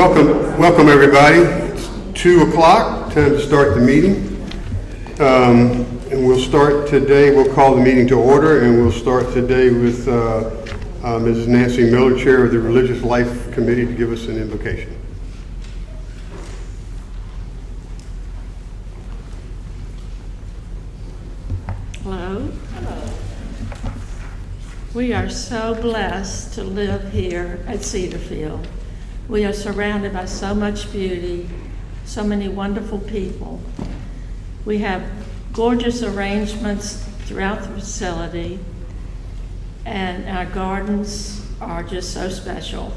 Welcome everybody. It's 2 o'clock, time to start the meeting. And we'll start today, we'll call the meeting to order, and we'll start today with Mrs. Nancy Miller, Chair of the Religious Life Committee, to give us an invocation. Hello. We are so blessed to live here at Cedarfield. We are surrounded by so much beauty, so many wonderful people. We have gorgeous arrangements throughout the facility, and our gardens are just so special.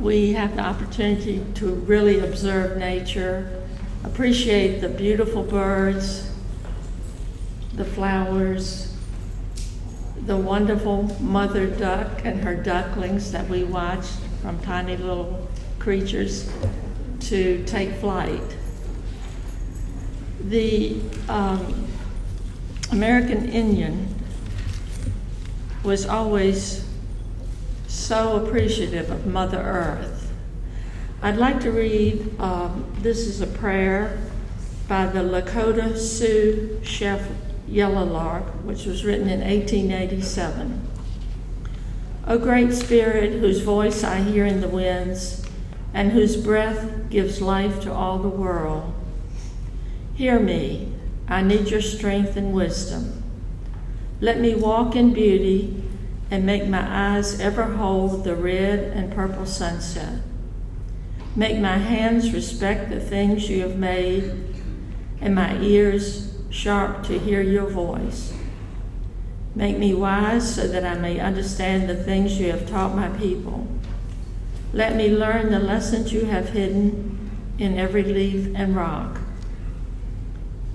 We have the opportunity to really observe nature, appreciate the beautiful birds, the flowers, the wonderful mother duck and her ducklings that we watched from tiny little creatures to take flight. The American Indian was always so appreciative of Mother Earth. I'd like to read, this is a prayer by the Lakota Sioux chef Yellow Lark, which was written in 1887. O great spirit, whose voice I hear in the winds, and whose breath gives life to all the world, hear me, I need your strength and wisdom. Let me walk in beauty and make my eyes ever hold the red and purple sunset. Make my hands respect the things you have made, and my ears sharp to hear your voice. Make me wise so that I may understand the things you have taught my people. Let me learn the lessons you have hidden in every leaf and rock.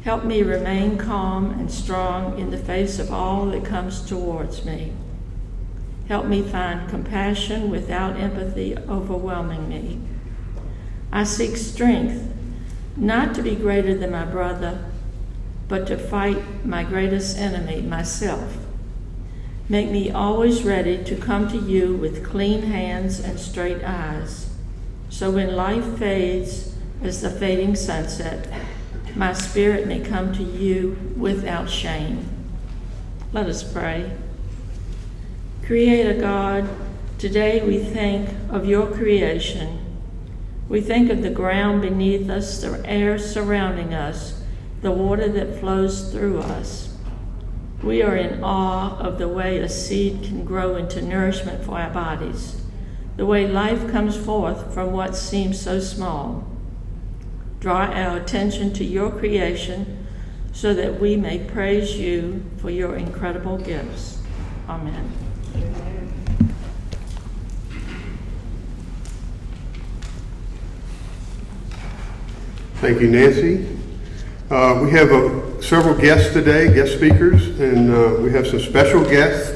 Help me remain calm and strong in the face of all that comes towards me. Help me find compassion without empathy overwhelming me. I seek strength, not to be greater than my brother, but to fight my greatest enemy, myself. Make me always ready to come to you with clean hands and straight eyes, so when life fades as the fading sunset, my spirit may come to you without shame. Let us pray. Creator God, today we think of your creation. We think of the ground beneath us, the air surrounding us, the water that flows through us. We are in awe of the way a seed can grow into nourishment for our bodies, the way life comes forth from what seems so small. Draw our attention to your creation so that we may praise you for your incredible gifts. Amen. Thank you, Nancy. We have several guests today, guest speakers, and we have some special guests.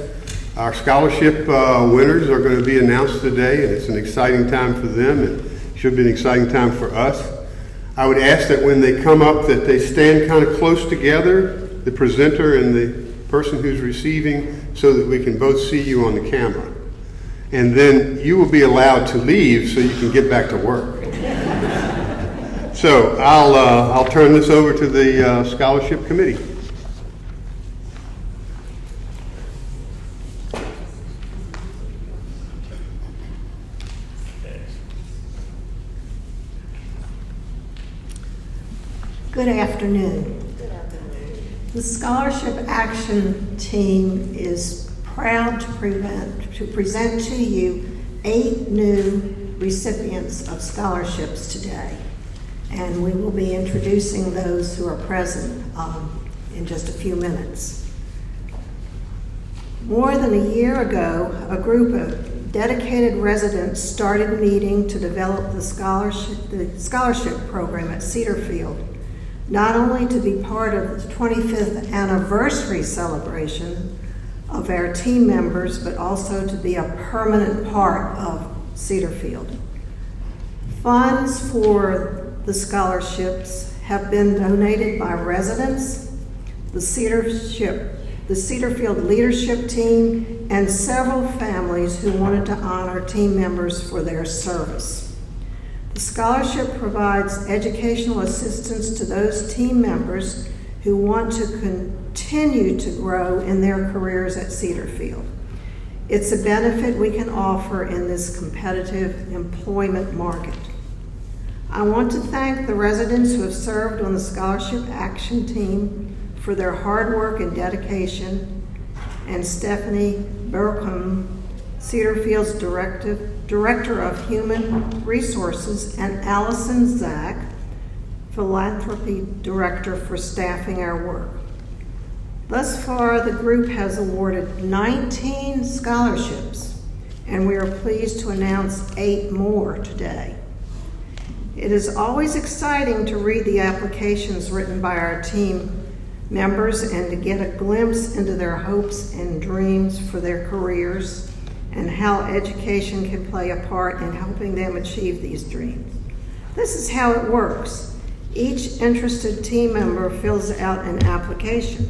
Our scholarship winners are going to be announced today, and it's an exciting time for them, and should be an exciting time for us. I would ask that when they come up that they stand kind of close together, the presenter and the person who's receiving, so that we can both see you on the camera. And then you will be allowed to leave so you can get back to work. So I'll turn this over to the scholarship committee. Good afternoon. Good afternoon. The Scholarship Action Team is proud to present to you 8 new recipients of scholarships today. And we will be introducing those who are present in just a few minutes. More than a year ago, a group of dedicated residents started meeting to develop the scholarship program at Cedarfield, not only to be part of the 25th anniversary celebration of our team members, but also to be a permanent part of Cedarfield. Funds for the scholarships have been donated by residents, the Cedarfield leadership team, and several families who wanted to honor team members for their service. The scholarship provides educational assistance to those team members who want to continue to grow in their careers at Cedarfield. It's a benefit we can offer in this competitive employment market. I want to thank the residents who have served on the Scholarship Action Team for their hard work and dedication, and Stephanie Burkham, Cedarfield's Director of Human Resources, and Allison Zach, Philanthropy Director, for staffing our work. Thus far, the group has awarded 19 scholarships, and we are pleased to announce 8 more today. It is always exciting to read the applications written by our team members and to get a glimpse into their hopes and dreams for their careers and how education can play a part in helping them achieve these dreams. This is how it works. Each interested team member fills out an application.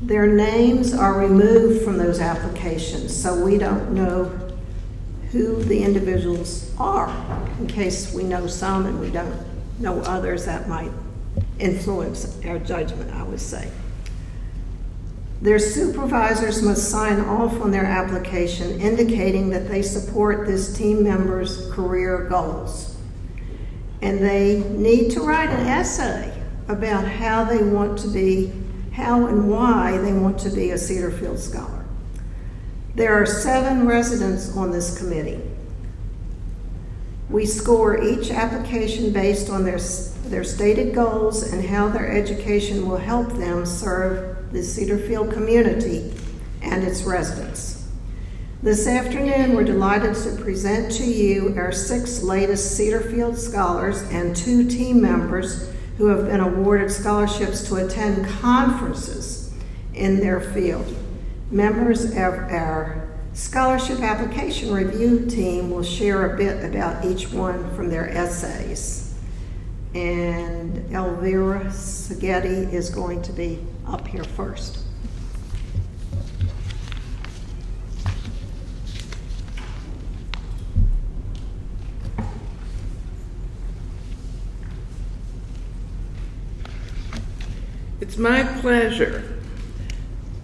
Their names are removed from those applications, so we don't know who the individuals are, in case we know some and we don't know others. That might influence our judgment, I would say. Their supervisors must sign off on their application indicating that they support this team member's career goals. And they need to write an essay about how and why they want to be a Cedarfield Scholar. There are 7 residents on this committee. We score each application based on their stated goals and how their education will help them serve the Cedarfield community and its residents. This afternoon, we're delighted to present to you our 6 latest Cedarfield Scholars and 2 team members who have been awarded scholarships to attend conferences in their field. Members of our scholarship application review team will share a bit about each one from their essays. And Elvira Saghetti is going to be up here first. It's my pleasure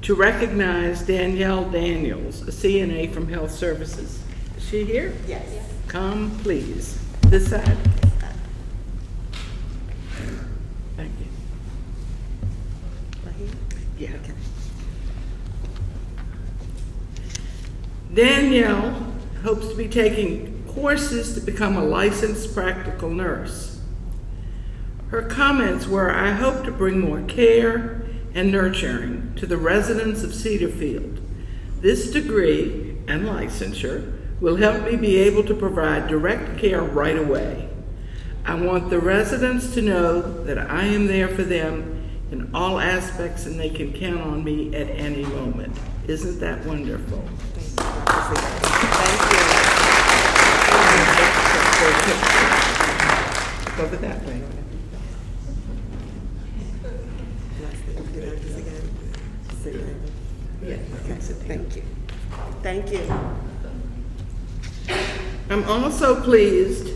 to recognize Danielle Daniels, a CNA from Health Services. Is she here? Yes. Come, please. This side. Thank you. Right here? Yeah. Okay. Danielle hopes to be taking courses to become a licensed practical nurse. Her comments were, "I hope to bring more care and nurturing to the residents of Cedarfield. This degree and licensure will help me be able to provide direct care right away. I want the residents to know that I am there for them in all aspects and they can count on me at any moment." Isn't that wonderful? Thank you. Over that way. Yeah. Okay. Thank you. Thank you. I'm also pleased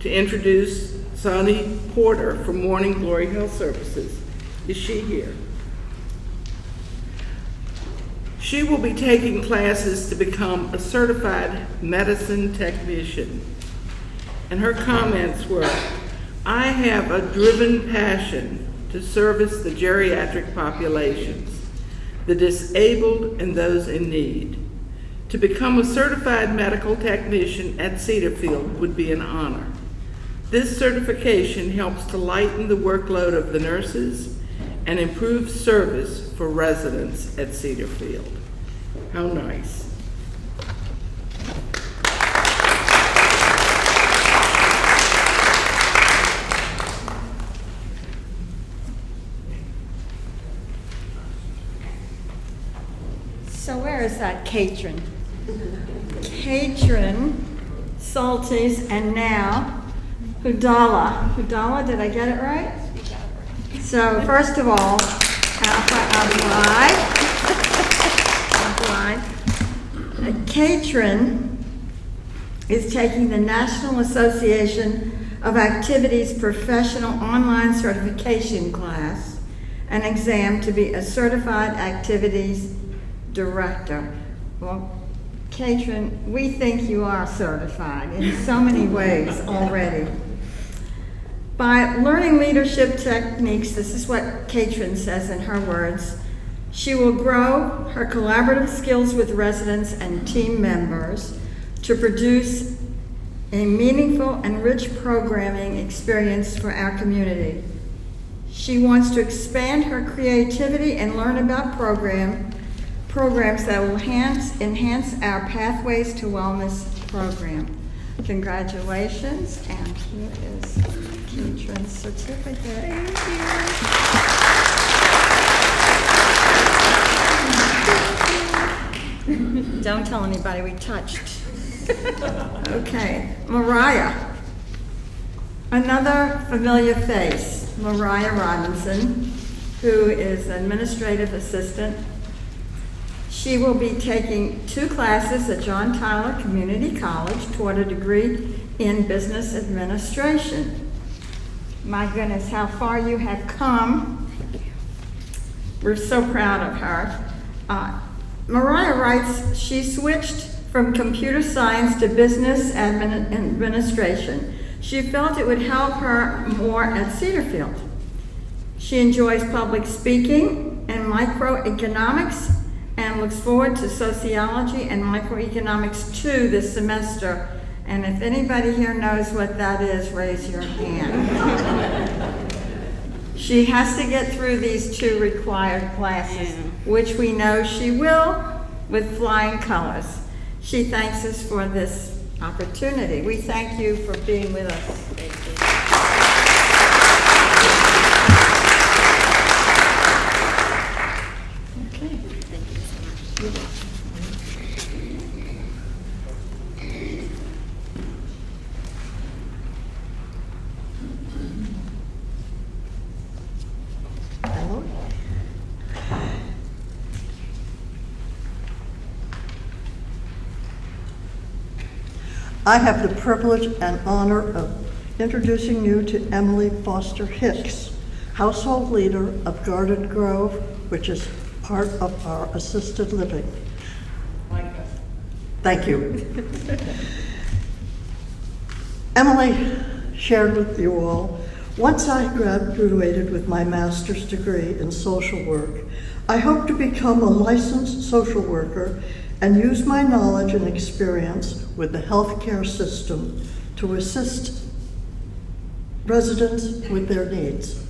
to introduce Sonny Porter from Morning Glory Health Services. Is she here? She will be taking classes to become a certified medicine technician. And her comments were, "I have a driven passion to service the geriatric populations, the disabled and those in need. To become a certified medical technician at Cedarfield would be an honor. This certification helps to lighten the workload of the nurses and improve service for residents at Cedarfield." How nice. So where is that Katrin? Katrin, Salties, and now Hudala. Hudala, did I get it right? So first of all, Katrin is taking the National Association of Activities Professional Online Certification class, an exam to be a Certified Activities Director. Well, Katrin, we think you are certified in so many ways already. By learning leadership techniques, this is what Katrin says in her words, she will grow her collaborative skills with residents and team members to produce a meaningful and rich programming experience for our community. She wants to expand her creativity and learn about programs that will enhance our Pathways to Wellness program. Congratulations, and here is Katrin's certificate. Thank you. Don't tell anybody we touched. Okay, Mariah. Another familiar face, Mariah Robinson, who is administrative assistant. She will be taking 2 classes at John Tyler Community College toward a degree in business administration. My goodness, how far you have come. We're so proud of her. Mariah writes, she switched from computer science to business administration. She felt it would help her more at Cedarfield. She enjoys public speaking and microeconomics and looks forward to sociology and microeconomics 2 this semester. And if anybody here knows what that is, raise your hand. She has to get through these 2 required classes, which we know she will with flying colors. She thanks us for this opportunity. We thank you for being with us. Thank you. Okay. Thank you so much. Hello. I have the privilege and honor of introducing you to Emily Foster Hicks, household leader of Garden Grove, which is part of our assisted living. Thank you. Emily shared with you all, once I graduated with my master's degree in social work, I hope to become a licensed social worker and use my knowledge and experience with the healthcare system to assist residents with their needs.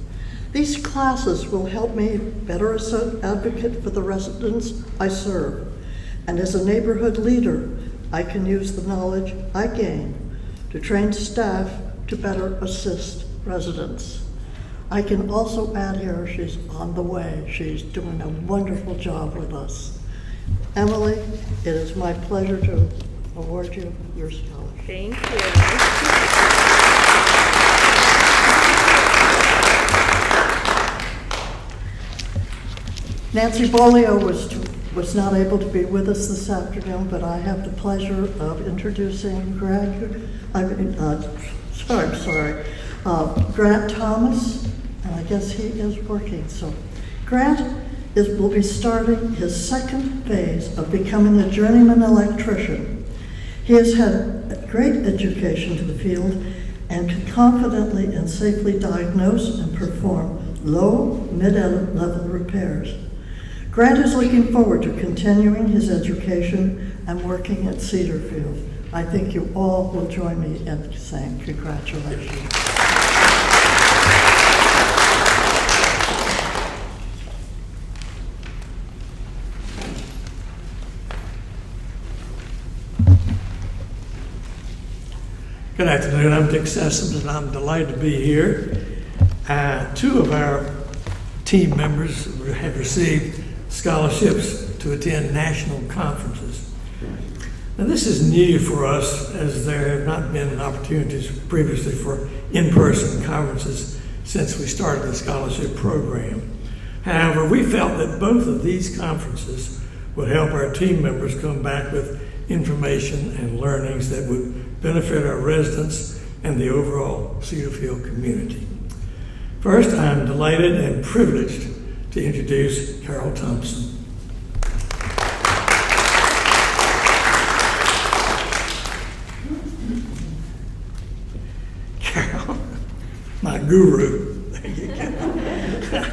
These classes will help me better as an advocate for the residents I serve. And as a neighborhood leader, I can use the knowledge I gain to train staff to better assist residents. I can also add here, she's on the way. She's doing a wonderful job with us. Emily, it is my pleasure to award you your scholarship. Thank you. Nancy Bolio was not able to be with us this afternoon, but I have the pleasure of introducing Grant Thomas, and I guess he is working. So Grant will be starting his 2nd phase of becoming a journeyman electrician. He has had great education to the field and can confidently and safely diagnose and perform low, mid-level repairs. Grant is looking forward to continuing his education and working at Cedarfield. I think you all will join me in saying congratulations. Good afternoon, I'm Dick Sessoms, and I'm delighted to be here. 2 of our team members have received scholarships to attend national conferences. Now this is new for us, as there have not been opportunities previously for in-person conferences since we started the scholarship program. However, we felt that both of these conferences would help our team members come back with information and learnings that would benefit our residents and the overall Cedarfield community. First, I am delighted and privileged to introduce Carol Thompson. Carol, my guru. There you go.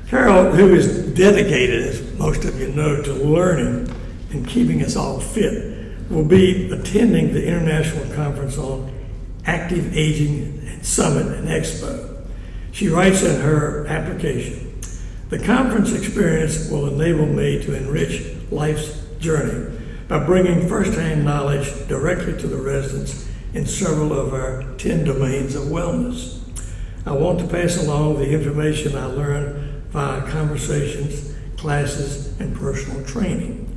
Carol, who is dedicated, as most of you know, to learning and keeping us all fit, will be attending the International Conference on Active Aging and Summit and Expo. She writes in her application, "The conference experience will enable me to enrich life's journey by bringing firsthand knowledge directly to the residents in several of our 10 domains of wellness. I want to pass along the information I learned via conversations, classes, and personal training.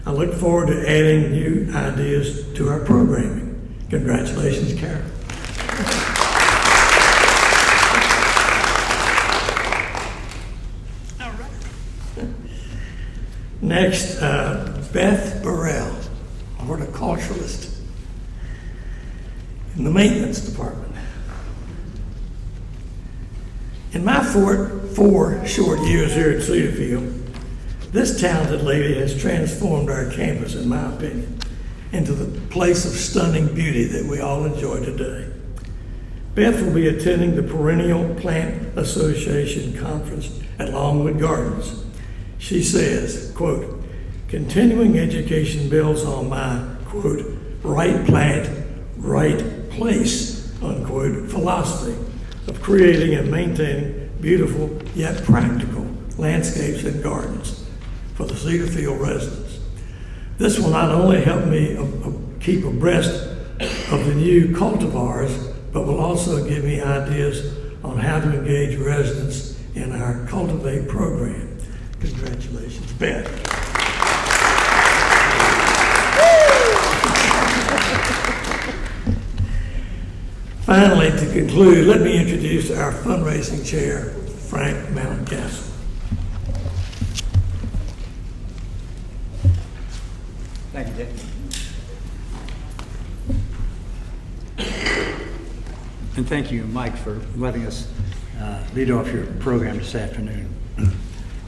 I look forward to adding new ideas to our programming." Congratulations, Carol. All right. Next, Beth Burrell, horticulturalist in the maintenance department. In my four short years here at Cedarfield, this talented lady has transformed our campus, in my opinion, into the place of stunning beauty that we all enjoy today. Beth will be attending the Perennial Plant Association Conference at Longwood Gardens. She says, quote, "Continuing education builds on my, quote, right plant, right place, unquote, philosophy of creating and maintaining beautiful yet practical landscapes and gardens for the Cedarfield residents. This will not only help me keep abreast of the new cultivars, but will also give me ideas on how to engage residents in our Cultivate program." Congratulations, Beth. Finally, to conclude, let me introduce our fundraising chair, Frank Mountcastle. Thank you, Dick. And thank you, Mike, for letting us lead off your program this afternoon.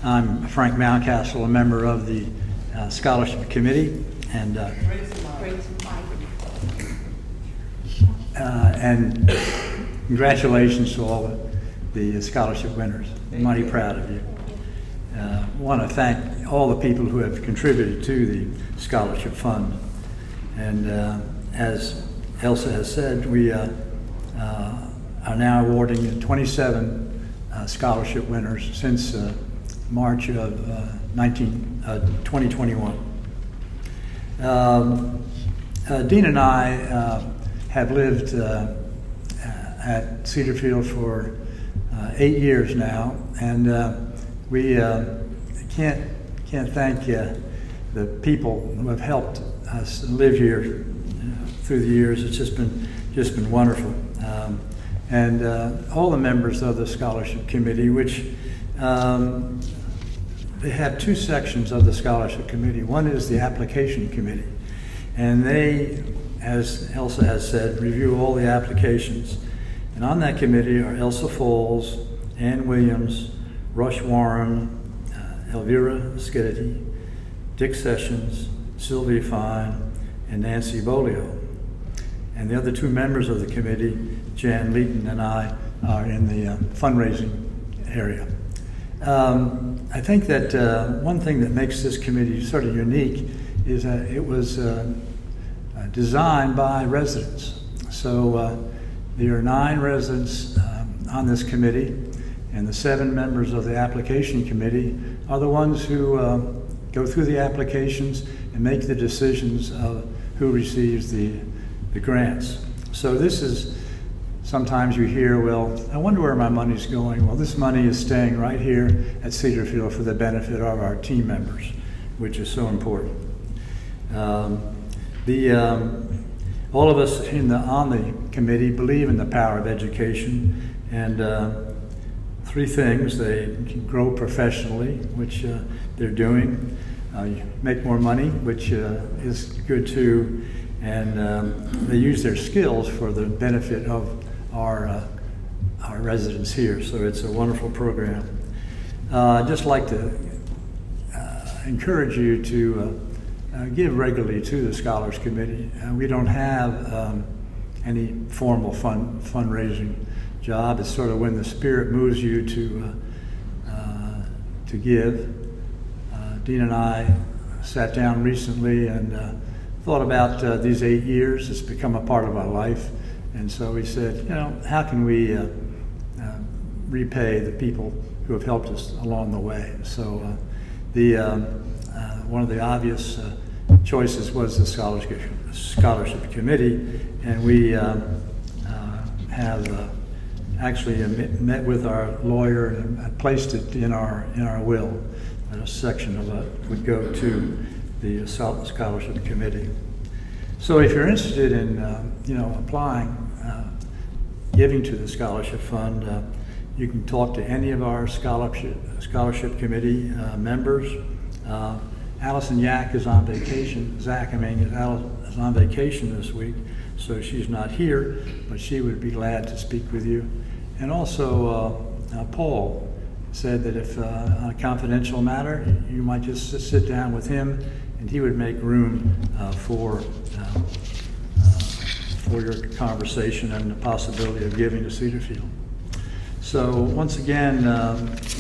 I'm Frank Mountcastle, a member of the Scholarship Committee, and congratulations to all the scholarship winners. I'm mighty proud of you. I want to thank all the people who have contributed to the scholarship fund. And as Elsa has said, we are now awarding 27 scholarship winners since March of 2021. Dean and I have lived at Cedarfield for 8 years now, and we can't thank the people who have helped us live here through the years. It's just been wonderful, and all the members of the scholarship committee, which they have two sections of the scholarship committee. One is the application committee, and they, as Elsa has said, review all the applications. And on that committee are Elsa Falls, Ann Williams, Rush Warren, Elvira Skidity, Dick Sessions, Sylvia Fine, and Nancy Bolio. And the other two members of the committee, Jan Leeton and I, are in the fundraising area. I think that one thing that makes this committee sort of unique is that it was designed by residents. So there are 9 residents on this committee, and the 7 members of the application committee are the ones who go through the applications and make the decisions of who receives the grants. So this is, sometimes you hear, well, I wonder where my money's going. Well, this money is staying right here at Cedarfield for the benefit of our team members, which is so important. All of us on the committee believe in the power of education, and 3 things: they can grow professionally, which they're doing, make more money, which is good too, and they use their skills for the benefit of our residents here. So it's a wonderful program. I'd just like to encourage you to give regularly to the Scholars Committee. We don't have any formal fundraising job. It's sort of when the Spirit moves you to give. Dean and I sat down recently and thought about these 8 years. It's become a part of our life. And so we said, you know, how can we repay the people who have helped us along the way? So one of the obvious choices was the Scholarship Committee, and we have actually met with our lawyer and placed it in our will. And a section of it would go to the Scholarship Committee. So if you're interested in applying, giving to the Scholarship Fund, you can talk to any of our Scholarship Committee members. Allison Yak is on vacation. Zach, is on vacation this week, so she's not here, but she would be glad to speak with you. And also, Paul said that if on a confidential matter, you might just sit down with him, and he would make room for your conversation and the possibility of giving to Cedarfield. So once again,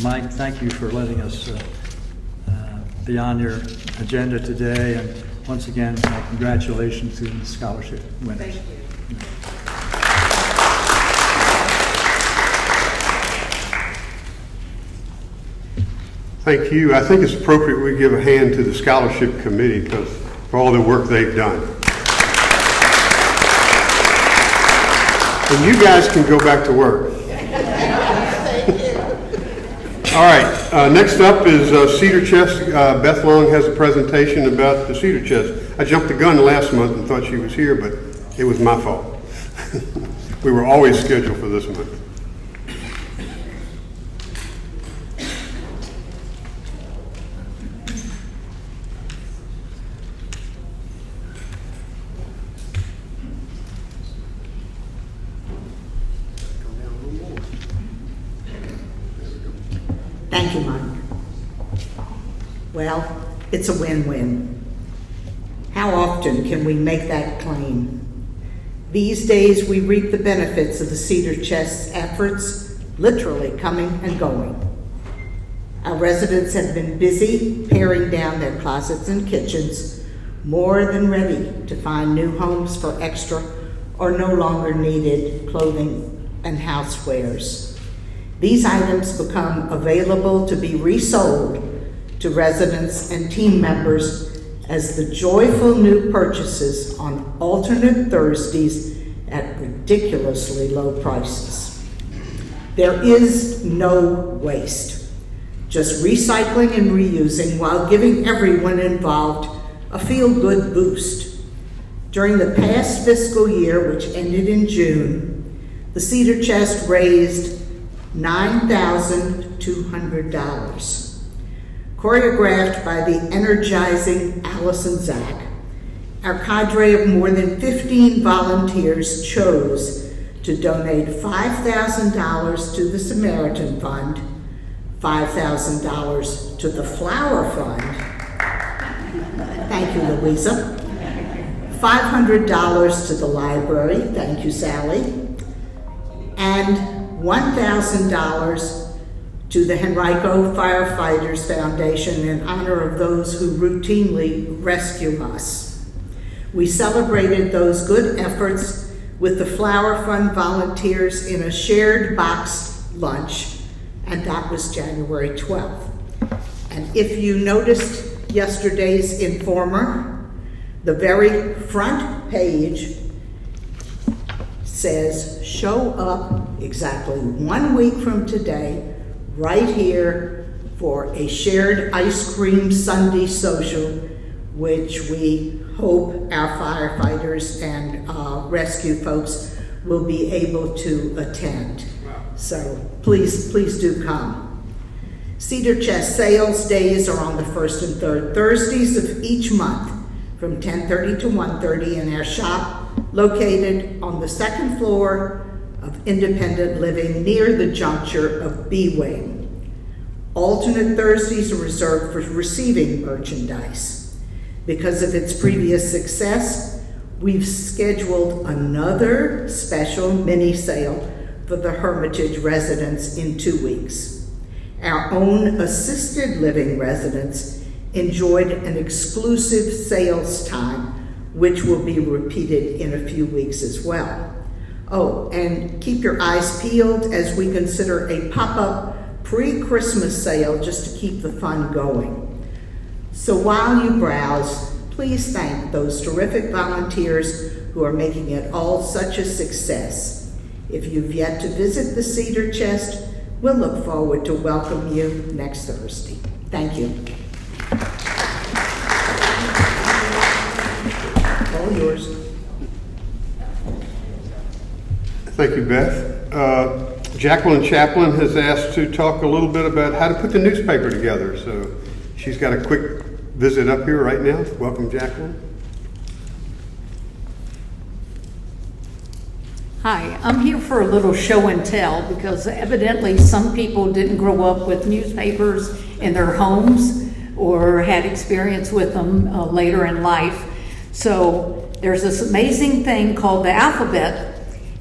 Mike, thank you for letting us be on your agenda today, and once again, my congratulations to the scholarship winners. Thank you. Thank you. I think it's appropriate we give a hand to the Scholarship Committee because for all the work they've done. And you guys can go back to work. All right, next up is Cedar Chest. Beth Long has a presentation about the Cedar Chest. I jumped the gun last month and thought she was here, but it was my fault. We were always scheduled for this month. Thank you, Mike. Well, it's a win-win. How often can we make that claim? These days, we reap the benefits of the Cedar Chest's efforts, literally coming and going. Our residents have been busy paring down their closets and kitchens, more than ready to find new homes for extra or no longer needed clothing and housewares. These items become available to be resold to residents and team members as the joyful new purchases on alternate Thursdays at ridiculously low prices. There is no waste, just recycling and reusing while giving everyone involved a feel-good boost. During the past fiscal year, which ended in June, the Cedar Chest raised $9,200. Choreographed by the energizing Allison Zach, our cadre of more than 15 volunteers chose to donate $5,000 to the Samaritan Fund, $5,000 to the Flower Fund, thank you, Louisa, $500 to the library, thank you, Sally, and $1,000 to the Henrico Firefighters Foundation in honor of those who routinely rescue us. We celebrated those good efforts with the Flower Fund volunteers in a shared boxed lunch, and that was January 12th. And if you noticed yesterday's Informer, the very front page says, show up exactly 1 week from today, right here for a shared ice cream Sunday social, which we hope our firefighters and rescue folks will be able to attend. So please do come. Cedar Chest sales days are on the first and third Thursdays of each month. from 10:30 to 1:30 in our shop located on the second floor of independent living near the juncture of B Wing. Alternate Thursdays are reserved for receiving merchandise. Because of its previous success, we've scheduled another special mini sale for the Hermitage residents in 2 weeks. Our own assisted living residents enjoyed an exclusive sales time, which will be repeated in a few weeks as well. Oh, and keep your eyes peeled as we consider a pop-up pre-Christmas sale just to keep the fun going. So while you browse, please thank those terrific volunteers who are making it all such a success. If you've yet to visit the Cedar Chest, we'll look forward to welcome you next Thursday. Thank you. All yours. Thank you, Beth. Jacqueline Chaplin has asked to talk a little bit about how to put the newspaper together. So she's got a quick visit up here right now. Welcome, Jacqueline. Hi, I'm here for a little show and tell because evidently some people didn't grow up with newspapers in their homes or had experience with them later in life. So there's this amazing thing called the alphabet,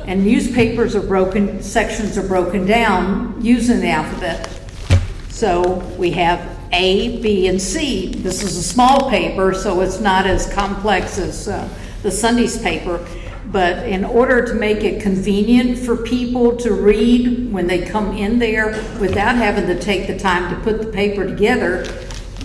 and newspapers are broken, sections are broken down using the alphabet. So we have A, B, and C. This is a small paper, so it's not as complex as the Sunday's paper. But in order to make it convenient for people to read when they come in there without having to take the time to put the paper together,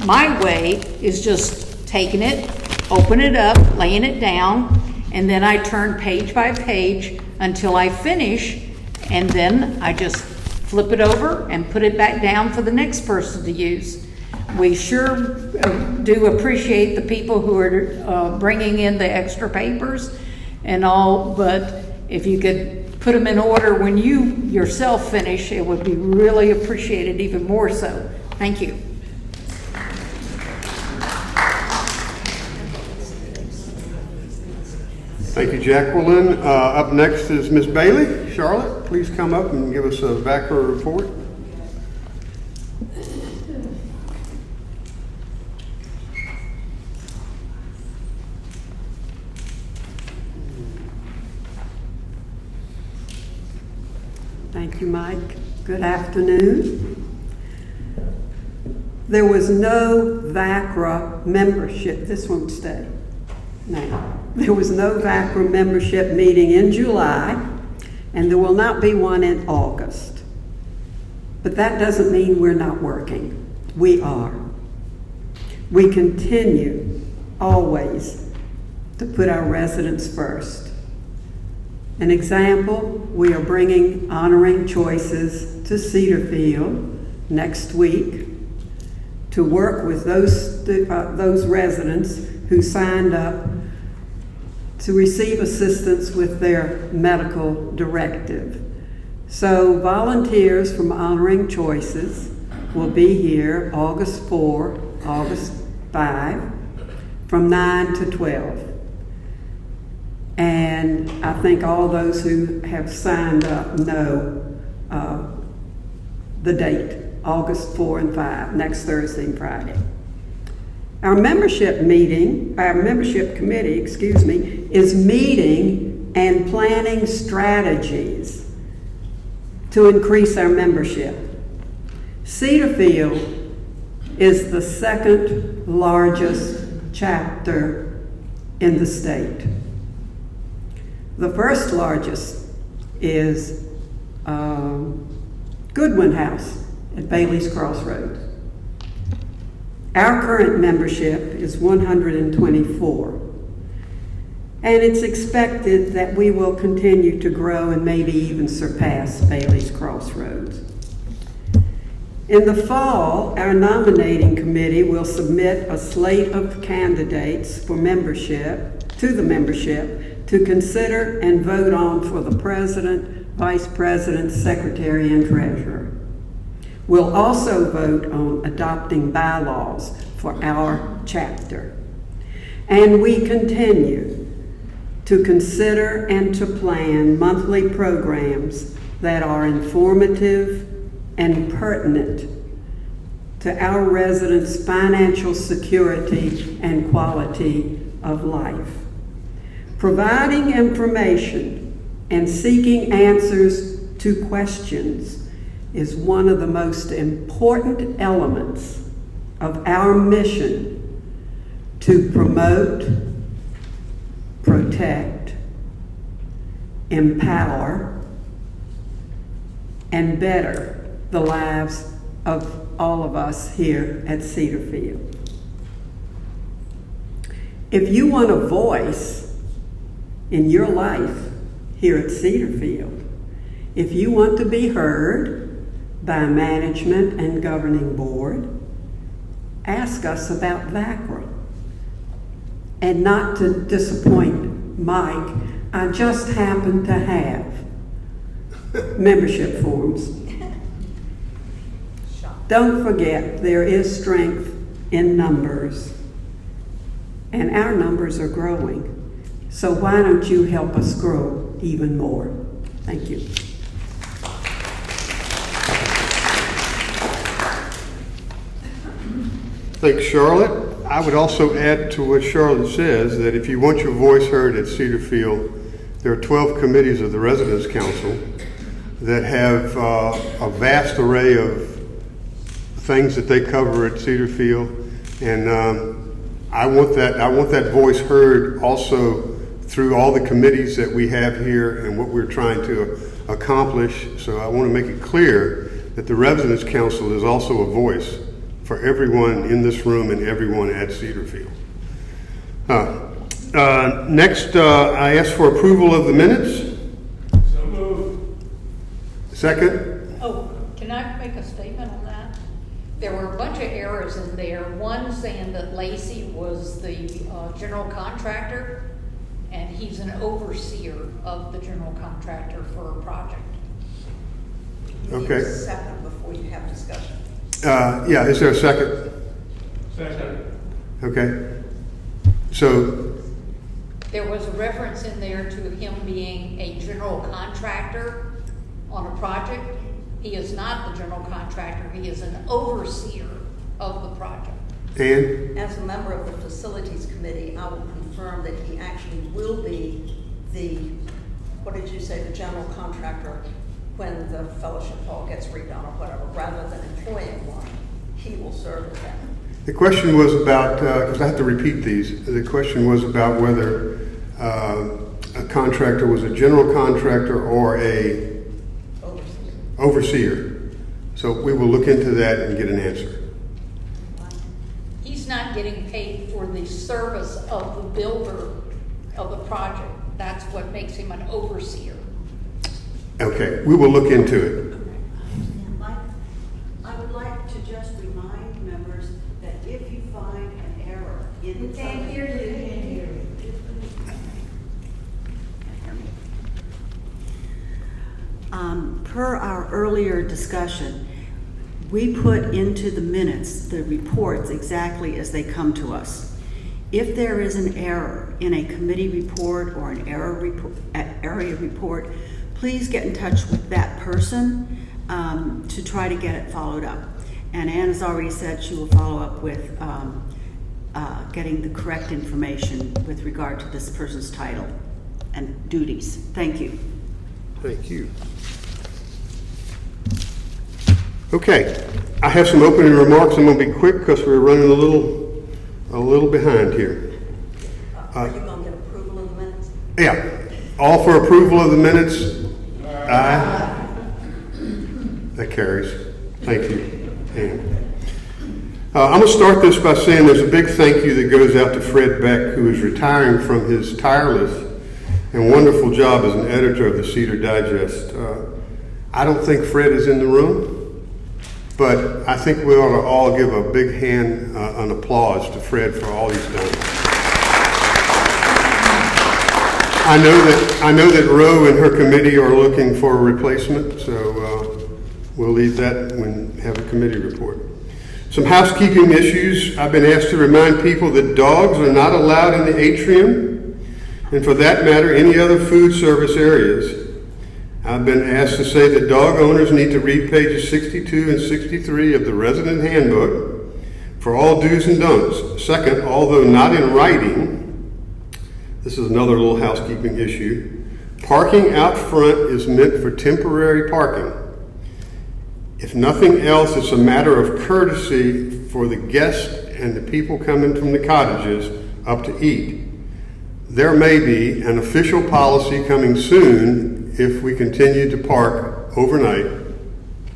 my way is just taking it, open it up, laying it down, and then I turn page by page until I finish, and then I just flip it over and put it back down for the next person to use. We sure do appreciate the people who are bringing in the extra papers and all, but if you could put them in order when you yourself finish, it would be really appreciated even more so. Thank you. Thank you, Jacqueline. Up next is Ms. Bailey. Charlotte, please come up and give us a VACRA report. Thank you, Mike. Good afternoon. There was no VACRA membership. This won't stay. Now, there was no VACRA membership meeting in July, and there will not be one in August. But that doesn't mean we're not working. We are. We continue always to put our residents first. An example, we are bringing Honoring Choices to Cedarfield next week to work with those residents who signed up to receive assistance with their medical directive. So volunteers from Honoring Choices will be here August 4, August 5, from 9 to 12. And I think all those who have signed up know the date, August 4 and 5, next Thursday and Friday. Our membership committee, is meeting and planning strategies to increase our membership. Cedarfield is the second largest chapter in the state. The first largest is Goodwin House at Bailey's Crossroads. Our current membership is 124, and it's expected that we will continue to grow and maybe even surpass Bailey's Crossroads. In the fall, our nominating committee will submit a slate of candidates for membership to consider and vote on for the president, vice president, secretary, and treasurer. We'll also vote on adopting bylaws for our chapter. And we continue to consider and to plan monthly programs that are informative and pertinent to our residents' financial security and quality of life. Providing information and seeking answers to questions is one of the most important elements of our mission to promote, protect, empower, and better the lives of all of us here at Cedarfield. If you want a voice in your life here at Cedarfield, if you want to be heard by management and governing board, ask us about VACRA. And not to disappoint Mike, I just happen to have membership forms. Don't forget, there is strength in numbers, and our numbers are growing. So why don't you help us grow even more? Thank you. Thanks, Charlotte. I would also add to what Charlotte says that if you want your voice heard at Cedarfield, there are 12 committees of the Residents Council that have a vast array of things that they cover at Cedarfield, and I want that voice heard also through all the committees that we have here and what we're trying to accomplish. So I want to make it clear that the Residents Council is also a voice for everyone in this room and everyone at Cedarfield. Next, I ask for approval of the minutes. So moved. Second? Oh, can I make a statement on that? There were a bunch of errors in there. One saying that Lacey was the general contractor, and he's an overseer of the general contractor for a project. Okay. Second before you have discussion. Yeah, is there a second? Second. Okay. So, There was a reference in there to him being a general contractor on a project. He is not the general contractor, he is an overseer of the project. Ann? As a member of the Facilities Committee, I will confirm that he actually will be the, what did you say, the general contractor when the fellowship hall gets redone or whatever, rather than employing one. He will serve as that. The question was about, because I have to repeat these, the question was about whether a contractor was a general contractor or a overseer. So we will look into that and get an answer. He's not getting paid for the service of the builder of the project. That's what makes him an overseer. Okay, we will look into it. Mike, I would like to just remind members that if you find an error in the... Can't hear you. Per our earlier discussion, we put into the minutes the reports exactly as they come to us. If there is an error in a committee report or an area report, please get in touch with that person to try to get it followed up. And Ann has already said she will follow up with getting the correct information with regard to this person's title and duties. Thank you. Thank you. Okay, I have some opening remarks. I'm going to be quick because we're running a little behind here. Are you going to get approval of the minutes? Yeah, all for approval of the minutes? Aye. That carries. Thank you, Ann. I'm going to start this by saying there's a big thank you that goes out to Fred Beck, who is retiring from his tireless and wonderful job as an editor of the Cedar Digest. I don't think Fred is in the room, but I think we ought to all give a big hand, an applause to Fred for all he's done. I know that Ro and her committee are looking for a replacement, so we'll leave that when we have a committee report. Some housekeeping issues. I've been asked to remind people that dogs are not allowed in the atrium, and for that matter, any other food service areas. I've been asked to say that dog owners need to read pages 62 and 63 of the resident handbook for all do's and don'ts. Second, although not in writing, this is another little housekeeping issue, parking out front is meant for temporary parking. If nothing else, it's a matter of courtesy for the guests and the people coming from the cottages up to eat. There may be an official policy coming soon if we continue to park overnight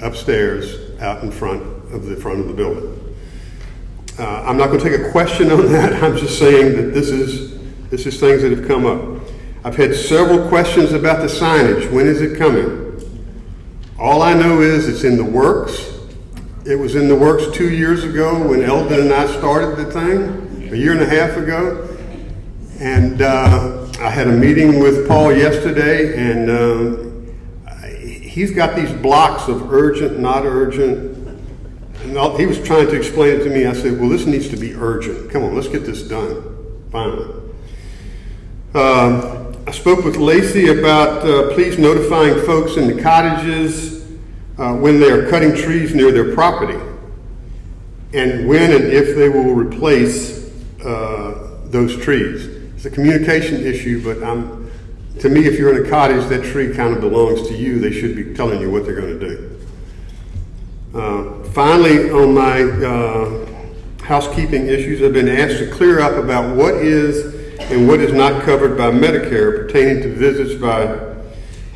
upstairs out in front of the building. I'm not going to take a question on that. I'm just saying that this is things that have come up. I've had several questions about the signage. When is it coming? All I know is it's in the works. It was in the works 2 years ago when Eldon and I started the thing, a year and a half ago. And I had a meeting with Paul yesterday, and he's got these blocks of urgent, not urgent. And he was trying to explain it to me. I said, well, this needs to be urgent. Come on, let's get this done, finally. I spoke with Lacey about please notifying folks in the cottages when they are cutting trees near their property, and when and if they will replace those trees. It's a communication issue, but to me, if you're in a cottage, that tree kind of belongs to you. They should be telling you what they're going to do. Finally, on my housekeeping issues, I've been asked to clear up about what is and what is not covered by Medicare pertaining to visits by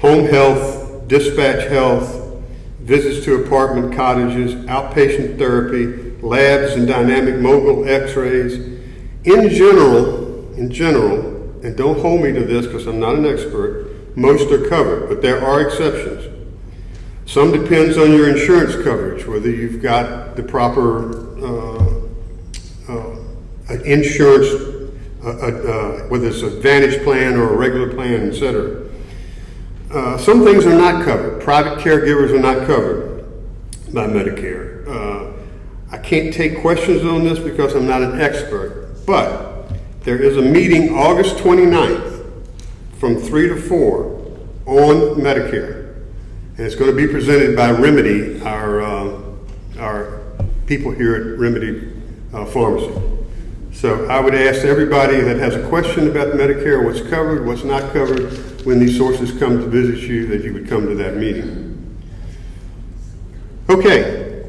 home health, dispatch health, visits to apartment cottages, outpatient therapy, labs and dynamic mobile x-rays. In general, and don't hold me to this because I'm not an expert, most are covered, but there are exceptions. Some depends on your insurance coverage, whether you've got the proper insurance, whether it's a Advantage plan or a regular plan, etc. Some things are not covered. Private caregivers are not covered by Medicare. I can't take questions on this because I'm not an expert, but there is a meeting August 29th from 3 to 4 on Medicare. And it's going to be presented by Remedy, our people here at Remedy Pharmacy. So I would ask everybody that has a question about Medicare, what's covered, what's not covered, when these sources come to visit you, that you would come to that meeting. Okay,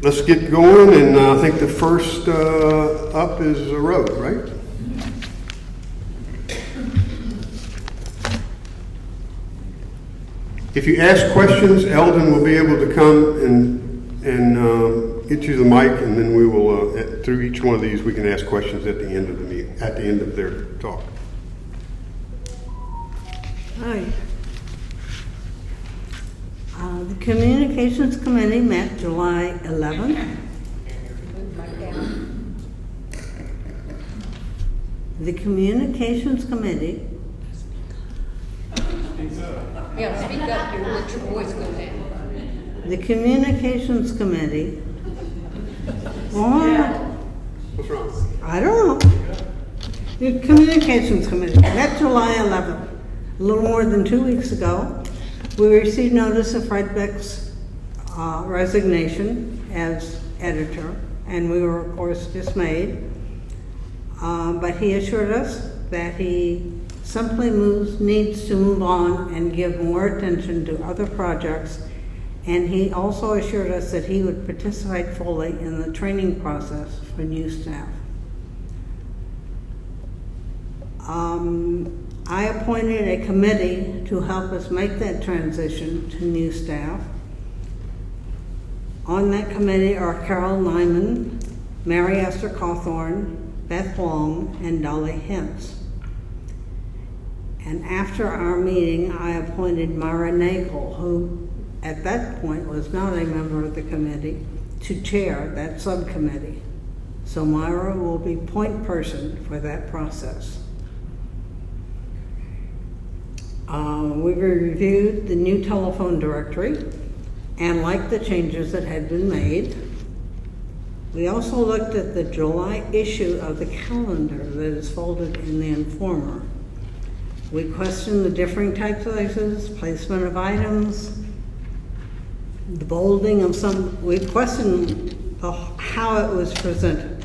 let's get going, and I think the first up is a road, right? If you ask questions, Eldon will be able to come and get you the mic, and then we will, through each one of these, we can ask questions at the end of the meeting, at the end of their talk. Hi. The Communications Committee met July 11th. The Communications Committee. Yeah, speak up, you let your voice go down. The Communications Committee. Well, What's wrong? I don't know. The Communications Committee met July 11th, a little more than 2 weeks ago. We received notice of Fred Beck's resignation as editor, and we were, of course, dismayed. But he assured us that he simply needs to move on and give more attention to other projects. And he also assured us that he would participate fully in the training process for new staff. I appointed a committee to help us make that transition to new staff. On that committee are Carol Nyman, Mary Esther Cawthorn, Beth Long, and Dolly Hintz. And after our meeting, I appointed Myra Nagel, who at that point was not a member of the committee, to chair that subcommittee. So Myra will be point person for that process. We reviewed the new telephone directory and liked the changes that had been made. We also looked at the July issue of the calendar that is folded in the Informer. We questioned the differing typefaces, placement of items, the bolding of some. We questioned how it was presented,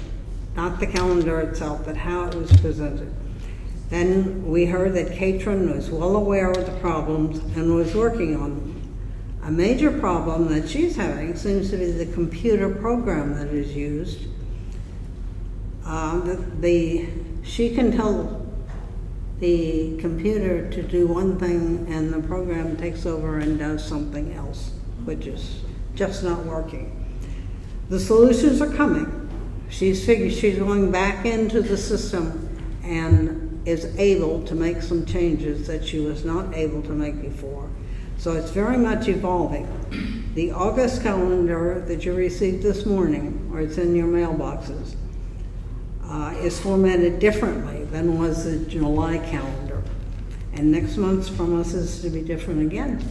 not the calendar itself, but how it was presented. Then we heard that Katrin was well aware of the problems and was working on them. A major problem that she's having seems to be the computer program that is used. She can tell the computer to do one thing and the program takes over and does something else, which is just not working. The solutions are coming. She's going back into the system and is able to make some changes that she was not able to make before. So it's very much evolving. The August calendar that you received this morning, or it's in your mailboxes, is formatted differently than was the July calendar. And next month's promises to be different again.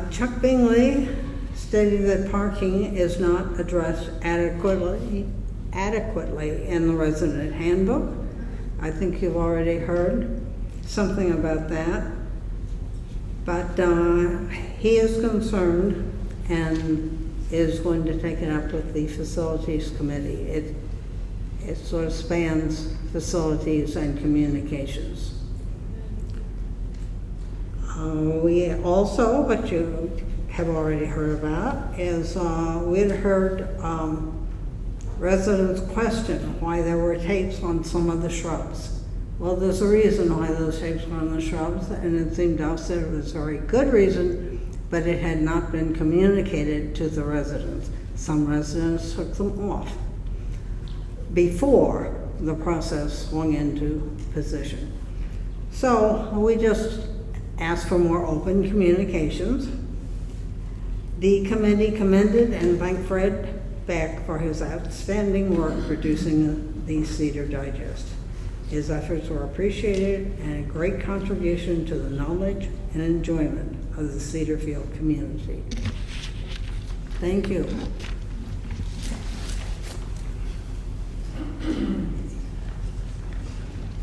Chuck Bingley stated that parking is not addressed adequately in the resident handbook. I think you've already heard something about that. But he is concerned and is going to take it up with the facilities committee. It sort of spans facilities and communications. We also, what you have already heard about, is we had heard residents question why there were tapes on some of the shrubs. Well, there's a reason why those tapes were on the shrubs, and it seemed to us that it was a very good reason, but it had not been communicated to the residents. Some residents took them off before the process swung into position. So we just asked for more open communications. The committee commended and thanked Fred Beck for his outstanding work producing the Cedar Digest. His efforts were appreciated and a great contribution to the knowledge and enjoyment of the Cedarfield community. Thank you.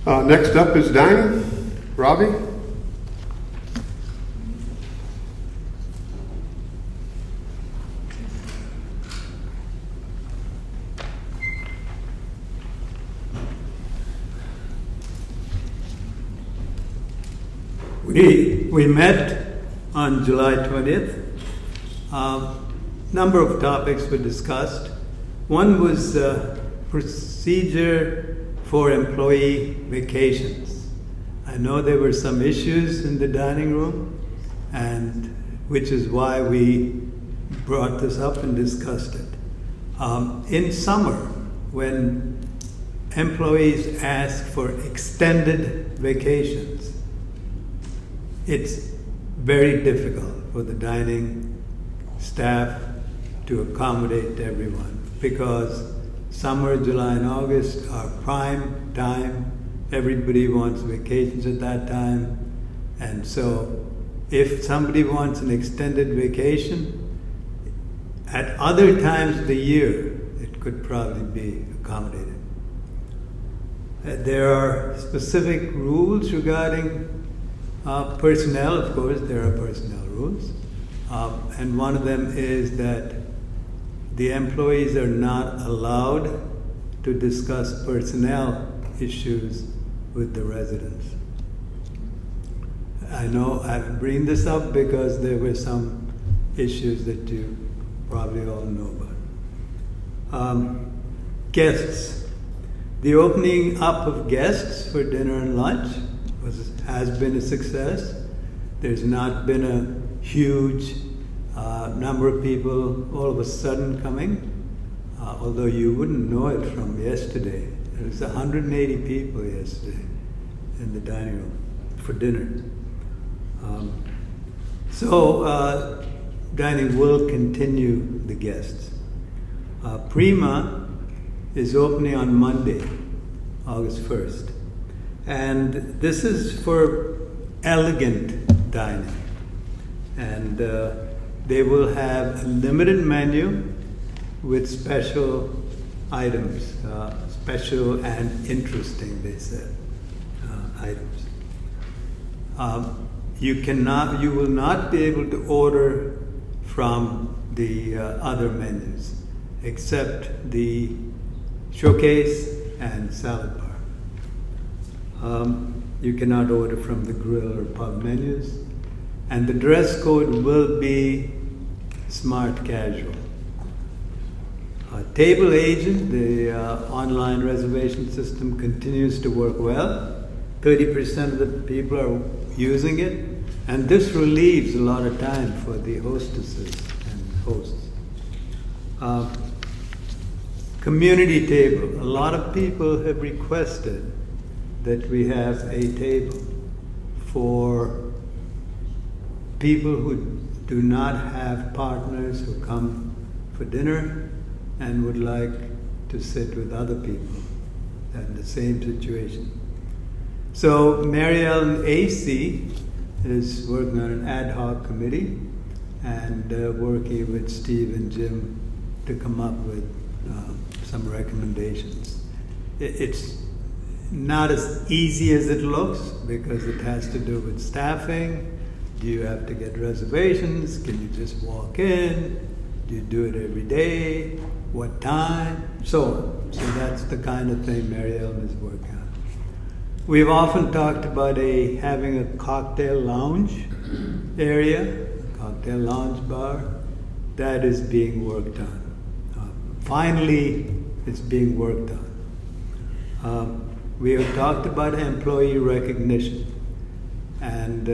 Next up is dining. Robbie? We met on July 20th. Number of topics were discussed. One was procedure for employee vacations. I know there were some issues in the dining room, and which is why we brought this up and discussed it. In summer, when employees ask for extended vacations, it's very difficult for the dining staff to accommodate everyone, because summer, July and August are prime time. Everybody wants vacations at that time. And so if somebody wants an extended vacation, at other times of the year, it could probably be accommodated. There are specific rules regarding personnel. Of course, there are personnel rules. And one of them is that the employees are not allowed to discuss personnel issues with the residents. I know I bring this up because there were some issues that you probably all know about. Guests. The opening up of guests for dinner and lunch has been a success. There's not been a huge number of people all of a sudden coming, although you wouldn't know it from yesterday. There was 180 people yesterday in the dining room for dinner. So dining will continue the guests. Prima is opening on Monday, August 1st. And this is for elegant dining. And They will have a limited menu with special items, special and interesting, they said, items. You will not be able to order from the other menus, except the showcase and salad bar. You cannot order from the grill or pub menus. And the dress code will be smart casual. Table Agent, the online reservation system, continues to work well. 30% of the people are using it, and this relieves a lot of time for the hostesses and hosts. Community table. A lot of people have requested that we have a table for people who do not have partners who come for dinner and would like to sit with other people in the same situation. So Mary Ellen AC is working on an ad hoc committee and working with Steve and Jim to come up with some recommendations. It's not as easy as it looks because it has to do with staffing. Do you have to get reservations? Can you just walk in? Do you do it every day? What time? So on. So that's the kind of thing Mary Ellen is working on. We've often talked about having a cocktail lounge area, a cocktail lounge bar. That is being worked on. Finally, it's being worked on. We have talked about employee recognition, and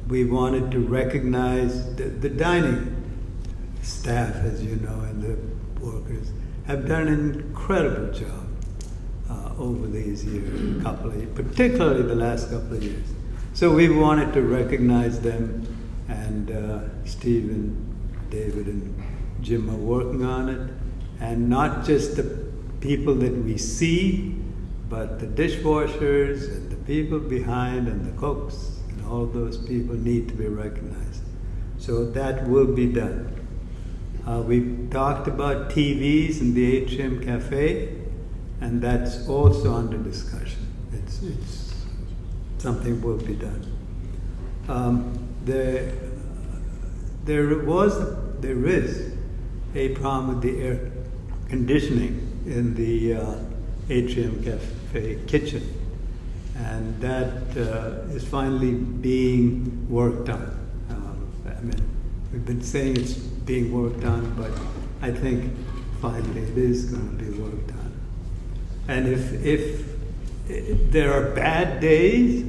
we wanted to recognize the dining staff, as you know, and the workers have done an incredible job over these years, particularly the last couple of years. So we wanted to recognize them, and Steve and David and Jim are working on it, and not just the people that we see, but the dishwashers and the people behind and the cooks and all those people need to be recognized. So that will be done. We talked about TVs in the Atrium Cafe, and that's also under discussion. It's something will be done. There is a problem with the air conditioning in the Atrium Cafe kitchen, and that is finally being worked on. We've been saying it's being worked on, but I think finally it is going to be worked on. And if there are bad days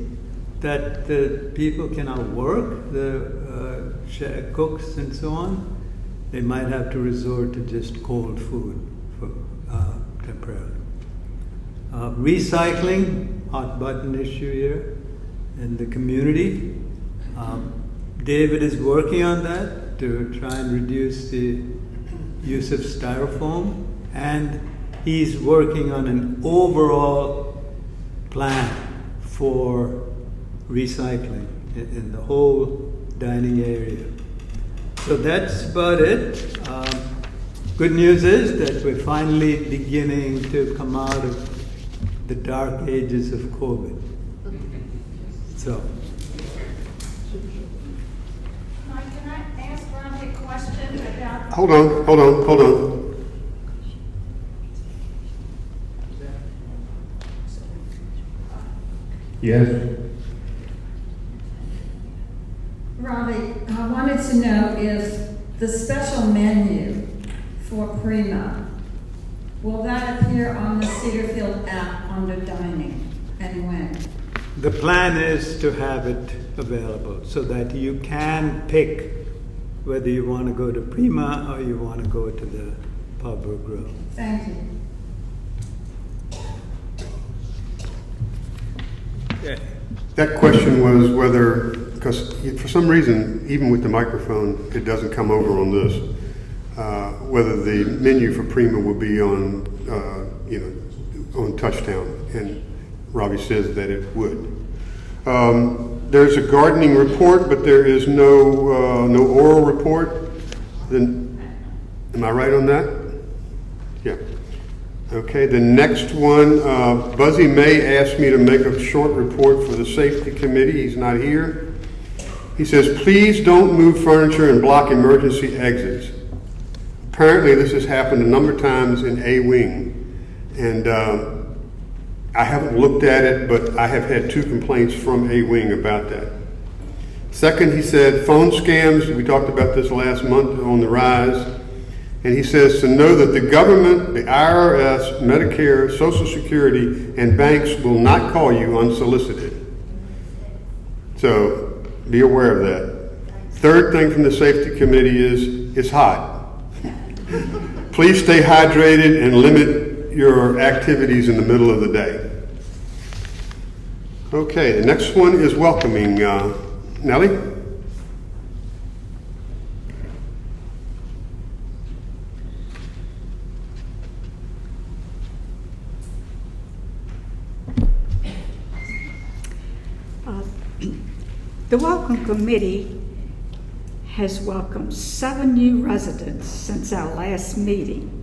that the people cannot work, the cooks and so on, they might have to resort to just cold food for temporarily. Recycling, hot button issue here in the community. David is working on that to try and reduce the use of styrofoam, and he's working on an overall plan for recycling in the whole dining area. So that's about it. Good news is that we're finally beginning to come out of the dark ages of COVID. So. Mike, can I ask Ron a question about... Hold on. Yes. Robbie, I wanted to know if the special menu for Prima, will that appear on the Cedarfield app under dining, and when? The plan is to have it available so that you can pick whether you want to go to Prima or you want to go to the pub or grill. Thank you. Okay. That question was whether, because for some reason, even with the microphone, it doesn't come over on this, whether the menu for Prima will be on, on Touchdown, and Robbie says that it would. There's a gardening report, but there is no oral report. Then, am I right on that? Yeah. Okay, the next one, Buzzy May asked me to make a short report for the safety committee. He's not here. He says, please don't move furniture and block emergency exits. Apparently this has happened a number of times in A wing, and I haven't looked at it, but I have had 2 complaints from A wing about that. Second, he said, phone scams, we talked about this last month, on the rise. And he says to know that the government, the IRS, Medicare, Social Security, and banks will not call you unsolicited. So be aware of that. Third thing from the safety committee is it's hot. Please stay hydrated and limit your activities in the middle of the day. Okay, the next one is welcoming. Nellie? The Welcome Committee has welcomed 7 new residents since our last meeting.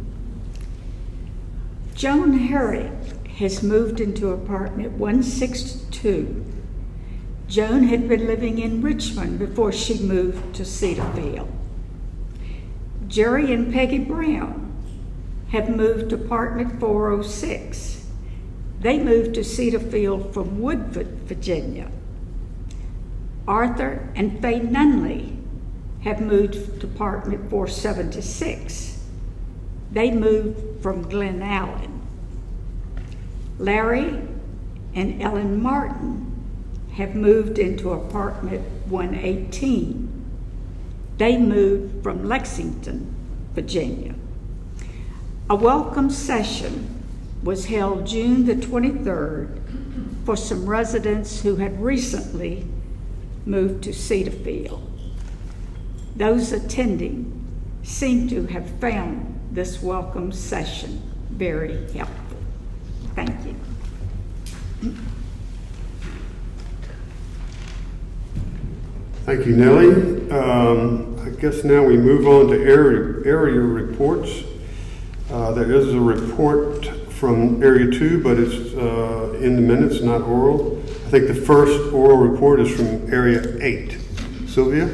Joan Herrick has moved into apartment 162. Joan had been living in Richmond before she moved to Cedarfield. Jerry and Peggy Brown have moved to apartment 406. They moved to Cedarfield from Woodford, Virginia. Arthur and Faye Nunley have moved to apartment 476. They moved from Glen Allen. Larry and Ellen Martin have moved into apartment 118. They moved from Lexington, Virginia. A welcome session was held June the 23rd for some residents who had recently moved to Cedarfield. Those attending seem to have found this welcome session very helpful. Thank you. Thank you, Nellie. I guess now we move on to area reports. There is a report from Area 2, but it's in the minutes, not oral. I think the first oral report is from Area 8. Sylvia?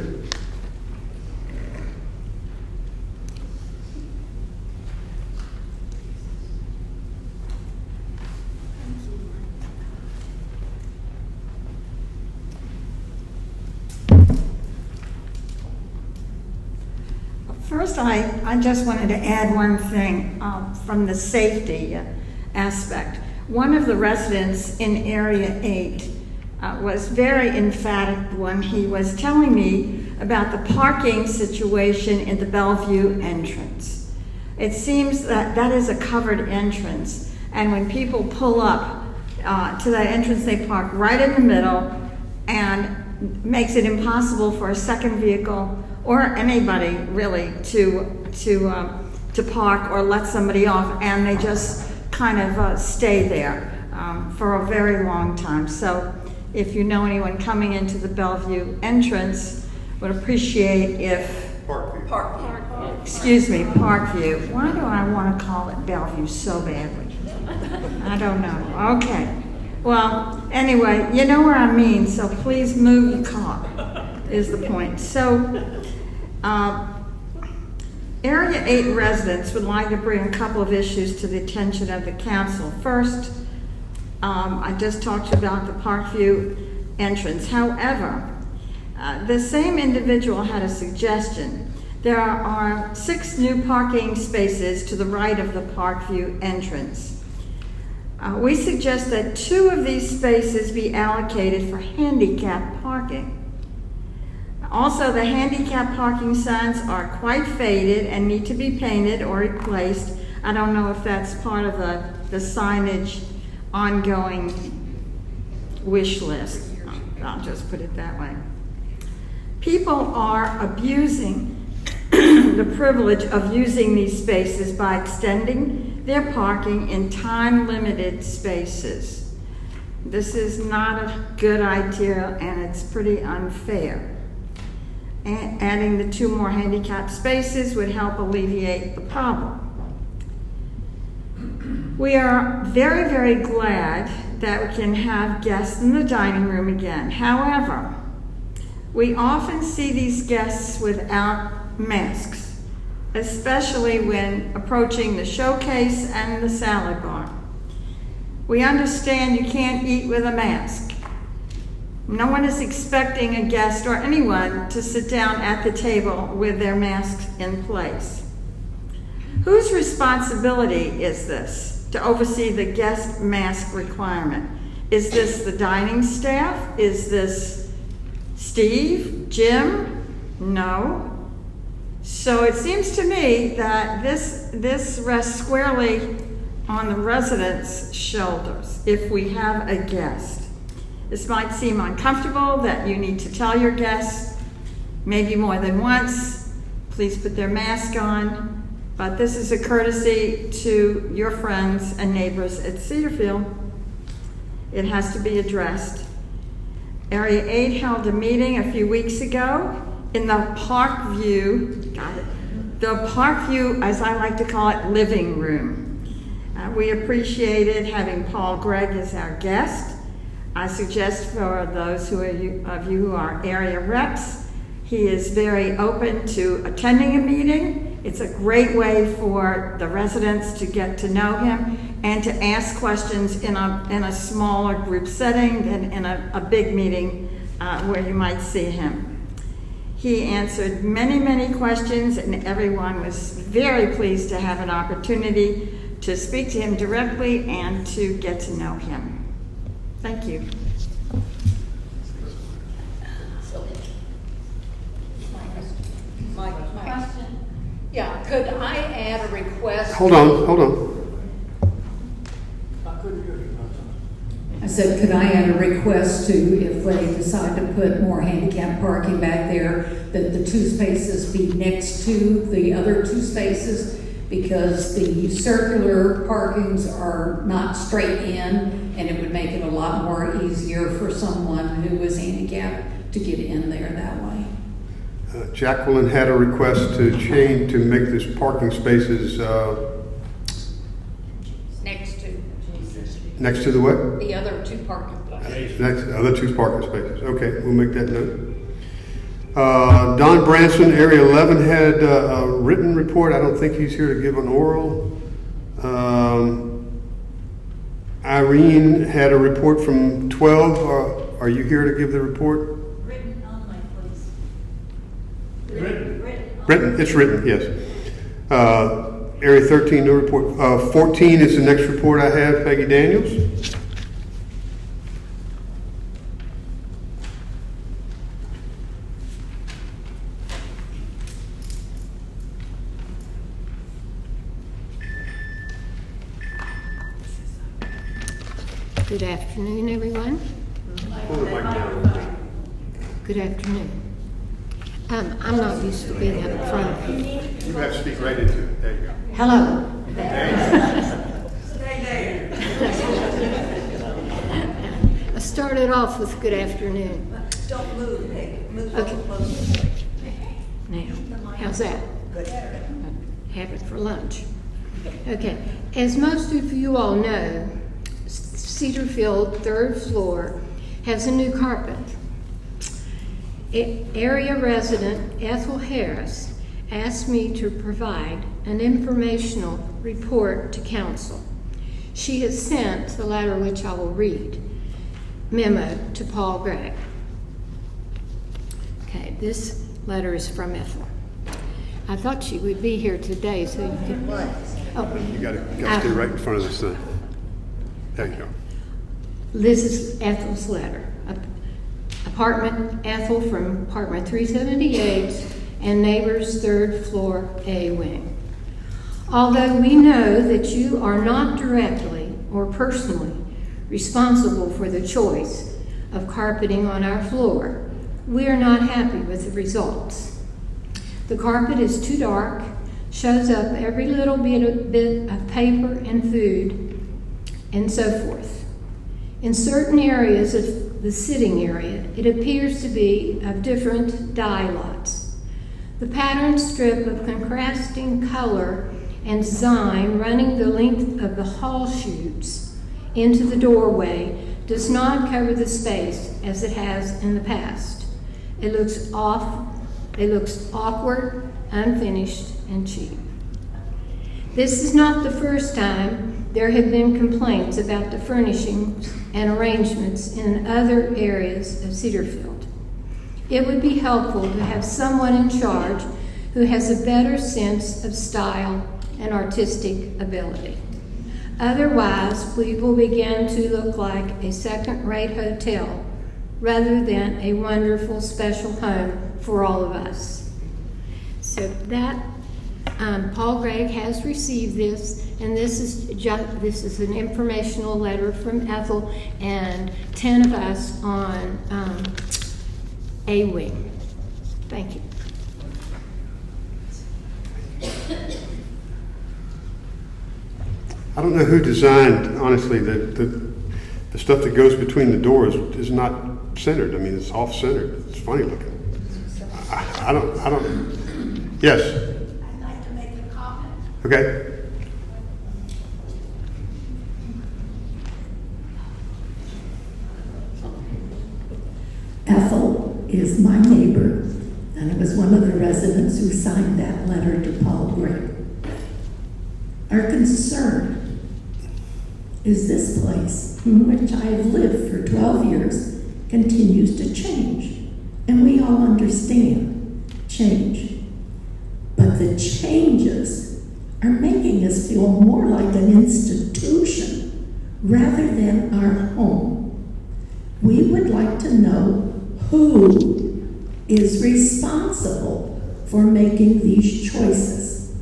First, I just wanted to add one thing from the safety aspect. One of the residents in Area 8 was very emphatic when he was telling me about the parking situation in the Bellevue entrance. It seems that that is a covered entrance, and when people pull up to that entrance, they park right in the middle and makes it impossible for a second vehicle or anybody really to park or let somebody off, and they just kind of stay there for a very long time. So if you know anyone coming into the Bellevue entrance, would appreciate if Parkview. Excuse me, Parkview. Why do I want to call it Bellevue so badly? I don't know. Okay. Well, anyway, you know where I mean, so please move your car, is the point. So, Area 8 residents would like to bring a couple of issues to the attention of the council. First, I just talked about the Parkview entrance. However, the same individual had a suggestion. There are 6 new parking spaces to the right of the Parkview entrance. We suggest that 2 of these spaces be allocated for handicap parking. Also, the handicap parking signs are quite faded and need to be painted or replaced. I don't know if that's part of the signage ongoing wish list. I'll just put it that way. People are abusing the privilege of using these spaces by extending their parking in time-limited spaces. This is not a good idea, and it's pretty unfair. Adding the 2 more handicap spaces would help alleviate the problem. We are very, very glad that we can have guests in the dining room again. However, we often see these guests without masks, especially when approaching the showcase and the salad bar. We understand you can't eat with a mask. No one is expecting a guest or anyone to sit down at the table with their masks in place. Whose responsibility is this to oversee the guest mask requirement? Is this the dining staff? Is this Steve? Jim? No. So it seems to me that this rests squarely on the residents' shoulders if we have a guest. This might seem uncomfortable that you need to tell your guests, maybe more than once, please put their mask on, but this is a courtesy to your friends and neighbors at Cedarfield. It has to be addressed. Area 8 held a meeting a few weeks ago in the Parkview, the Parkview, as I like to call it, living room. We appreciated having Paul Gregg as our guest. I suggest for those of you who are area reps, he is very open to attending a meeting. It's a great way for the residents to get to know him and to ask questions in a smaller group setting than in a big meeting where you might see him. He answered many, many questions, and everyone was very pleased to have an opportunity to speak to him directly and to get to know him. Thank you. My question? Yeah, could I add a request? Hold on. I said, could I add a request to, if they decide to put more handicap parking back there, that the 2 spaces be next to the other 2 spaces? Because the circular parkings are not straight in, and it would make it a lot more easier for someone who was handicapped to get in there that way. Jacqueline had a request to make this parking spaces next to the what? The other 2 parking places. Other 2 parking spaces. Okay, we'll make that note. Don Branson, Area 11, had a written report. I don't think he's here to give an oral. Irene had a report from 12. Are you here to give the report? Written only, please. Written. It's written, yes. Area 13, no report. 14 is the next report I have. Peggy Daniels. Good afternoon, everyone. Good afternoon. I'm not used to being up front. You have to speak right into it. There you go. Hello. I started off with good afternoon. Don't move, Peg. Move Okay. closer. Now, how's that? Have it for lunch. Okay. As most of you all know, Cedarfield, 3rd floor, has a new carpet. Area resident Ethel Harris asked me to provide an informational report to council. She has sent the letter, which I will read, memo to Paul Gregg. Okay, this letter is from Ethel. I thought she would be here today, so you could. Oh, You got to stay right in front of this thing. There you go. This is Ethel's letter. Apartment Ethel from apartment 378 and neighbors 3rd floor A wing. Although we know that you are not directly or personally responsible for the choice of carpeting on our floor, we are not happy with the results. The carpet is too dark, shows up every little bit of paper and food, and so forth. In certain areas of the sitting area, it appears to be of different dye lots. The pattern strip of contrasting color and design running the length of the hall chutes into the doorway does not cover the space as it has in the past. It looks awkward, unfinished, and cheap. This is not the first time there have been complaints about the furnishings and arrangements in other areas of Cedarfield. It would be helpful to have someone in charge who has a better sense of style and artistic ability. Otherwise, we will begin to look like a second-rate hotel rather than a wonderful special home for all of us. So that Paul Gregg has received this, and this is an informational letter from Ethel and 10 of us on A Wing. Thank you. I don't know who designed, honestly, the stuff that goes between the doors is not centered. I mean, it's off-centered. It's funny looking. I don't. Yes. I'd like to make a comment. Okay. Ethel is my neighbor, and it was one of the residents who signed that letter to Paul Gregg. Our concern is this place, in which I have lived for 12 years, continues to change. And we all understand change. But the changes are making us feel more like an institution rather than our home. We would like to know who is responsible for making these choices.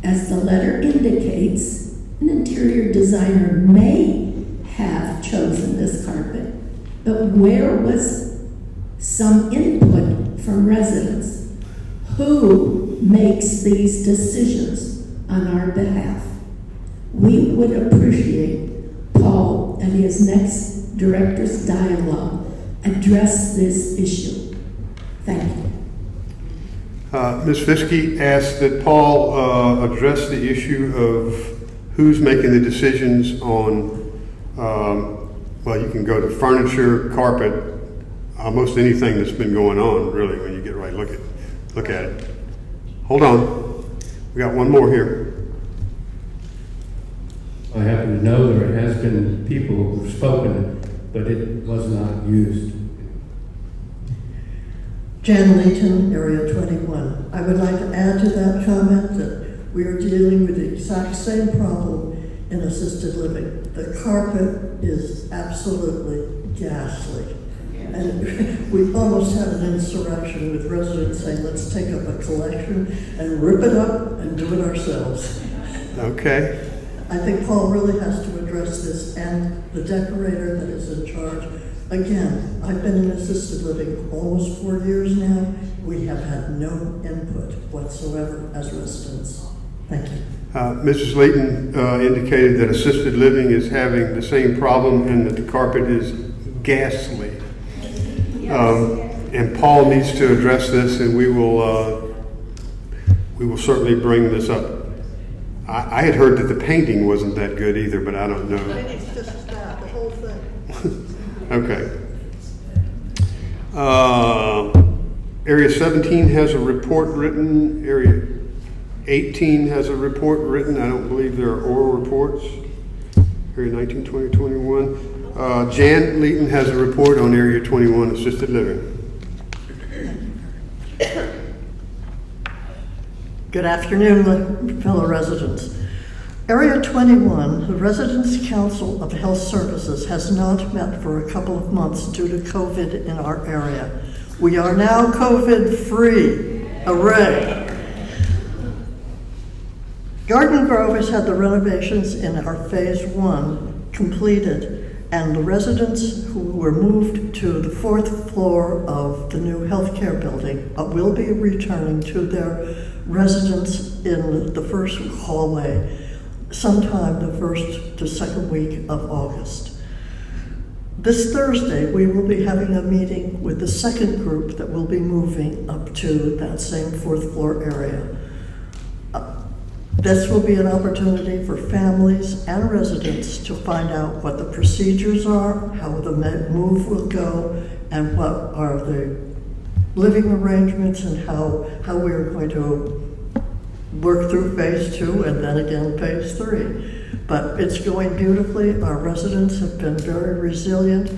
As the letter indicates, an interior designer may have chosen this carpet, but where was some input from residents? Who makes these decisions on our behalf? We would appreciate Paul at his next director's dialogue address this issue. Thank you. Ms. Fiske asked that Paul address the issue of who's making the decisions on, well, you can go to furniture, carpet, almost anything that's been going on, really, when you get right look at it. Hold on. We got one more here. I happen to know there has been people who've spoken, but it was not used. Jan Leighton, Area 21. I would like to add to that comment that we are dealing with the exact same problem in assisted living. The carpet is absolutely ghastly. And we almost had an insurrection with residents saying, let's take up a collection and rip it up and do it ourselves. Okay. I think Paul really has to address this, and the decorator that is in charge. Again, I've been in assisted living almost 4 years now. We have had no input whatsoever as residents. Thank you. Mrs. Leighton indicated that assisted living is having the same problem and that the carpet is ghastly. And Paul needs to address this, and we will certainly bring this up. I had heard that the painting wasn't that good either, but I don't know. It's just that, the whole thing. Okay. Area 17 has a report written. Area 18 has a report written. I don't believe there are oral reports. Area 19, 20, 21. Jan Leighton has a report on Area 21 assisted living. Good afternoon, fellow residents. Area 21, the Residents' Council of Health Services, has not met for a couple of months due to COVID in our area. We are now COVID-free. Hooray! Garden Grove has had the renovations in our Phase 1 completed, and the residents who were moved to the 4th floor of the new healthcare building will be returning to their residence in the first hallway sometime the 1st to 2nd week of August. This Thursday, we will be having a meeting with the second group that will be moving up to that same fourth floor area. This will be an opportunity for families and residents to find out what the procedures are, how the move will go, and what are the living arrangements, and how we're going to work through phase 2 and then again phase 3. But it's going beautifully. Our residents have been very resilient.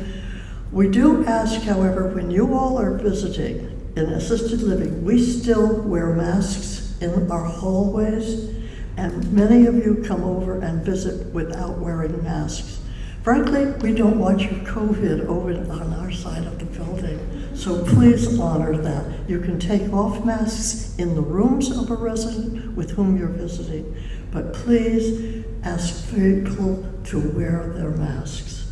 We do ask, however, when you all are visiting in assisted living, we still wear masks in our hallways, and many of you come over and visit without wearing masks. Frankly, we don't want your COVID over on our side of the building, so please honor that. You can take off masks in the rooms of a resident with whom you're visiting, but please ask people to wear their masks.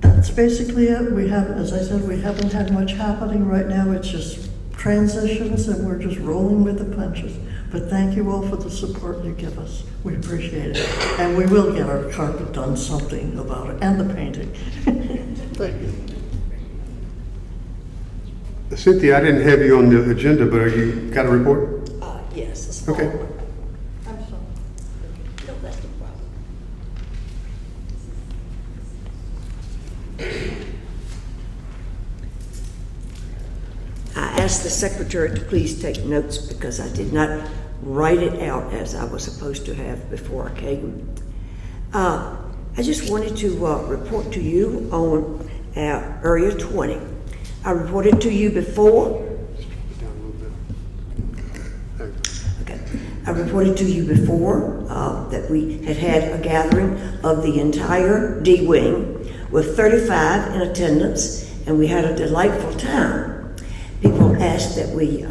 That's basically it. We have, as I said, we haven't had much happening right now. It's just transitions, and we're just rolling with the punches. But thank you all for the support you give us. We appreciate it. And we will get our carpet done, something about it, and the painting. Thank you. Cynthia, I didn't have you on the agenda, but you got a report? Yes, a small Okay. one. I'm sorry. No, that's no problem. I asked the secretary to please take notes because I did not write it out as I was supposed to have before I came. I just wanted to report to you on Area 20. I reported to you before. Okay. I reported to you before that we had had a gathering of the entire D Wing with 35 in attendance, and we had a delightful time. People asked that we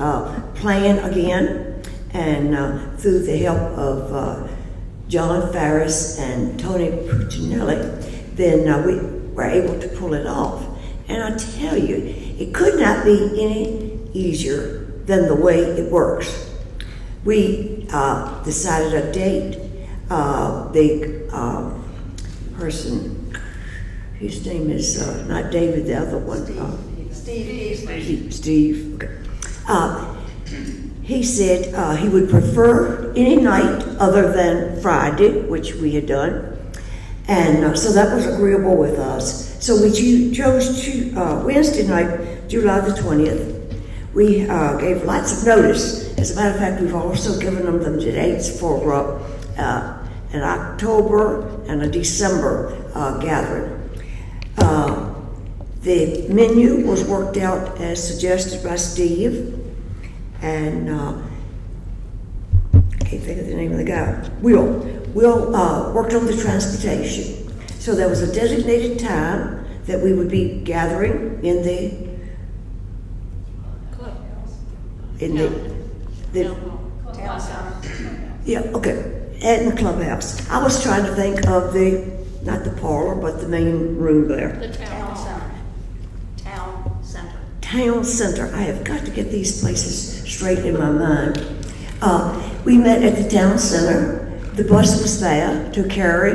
plan again, and through the help of John Farris and Tony Puccinelli, then we were able to pull it off. And I tell you, it could not be any easier than the way it works. We decided a date. The person, his name is not David, the other one. Steve. Okay. He said he would prefer any night other than Friday, which we had done. And so that was agreeable with us. So we chose Wednesday night, July the 20th. We gave lots of notice. As a matter of fact, we've also given them the dates for an October and a December gathering. The menu was worked out as suggested by Steve, and I can't think of the name of the guy. Will worked on the transportation. So there was a designated time that we would be gathering in the Town center. Yeah, okay, in the clubhouse. I was trying to think of not the parlor, but the main room there. The town center. Town center. Town center. I have got to get these places straight in my mind. We met at the town center. The bus was there to carry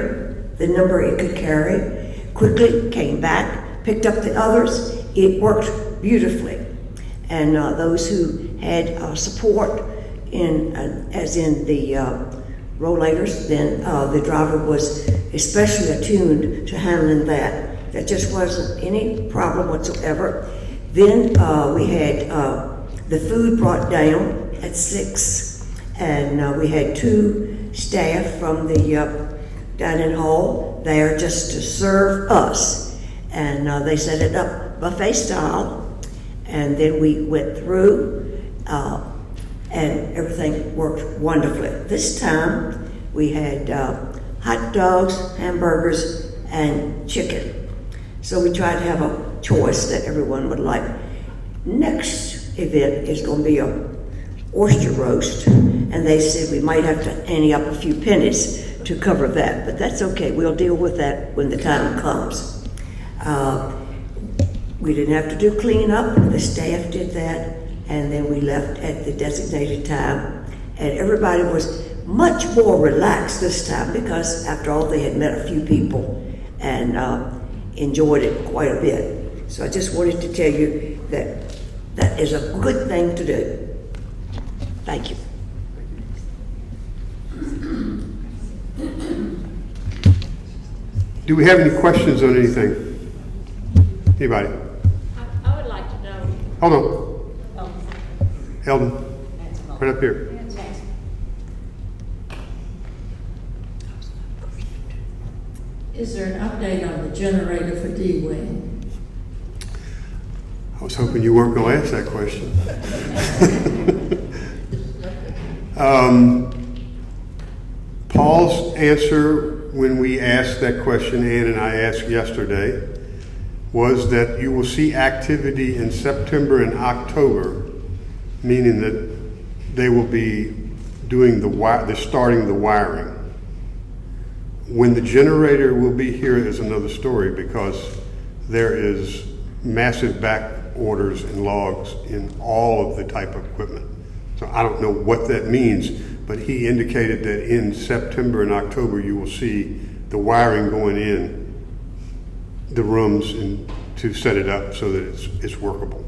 the number it could carry. Quickly came back, picked up the others. It worked beautifully. And those who had support as in the rollators, then the driver was especially attuned to handling that. There just wasn't any problem whatsoever. Then we had the food brought down at 6, and we had 2 staff from the dining hall there just to serve us. And they set it up buffet style, and then we went through, and everything worked wonderfully. This time we had hot dogs, hamburgers, and chicken. So we tried to have a choice that everyone would like. Next event is going to be a oyster roast, and they said we might have to ante up a few pennies to cover that, but that's okay. We'll deal with that when the time comes. We didn't have to do cleanup. The staff did that, and then we left at the designated time, and everybody was much more relaxed this time because, after all, they had met a few people, and enjoyed it quite a bit. So I just wanted to tell you that that is a good thing to do. Thank you. Do we have any questions on anything? Anybody? I would like to know. Hold on. Eldon, right up here. Is there an update on the generator for D-Wing? I was hoping you weren't going to ask that question. Paul's answer when we asked that question, Ann and I asked yesterday, was that you will see activity in September and October, meaning that they will be doing they're starting the wiring. When the generator will be here is another story, because there is massive back orders and logs in all of the type of equipment. So I don't know what that means, but he indicated that in September and October you will see the wiring going in the rooms and to set it up so that it's workable.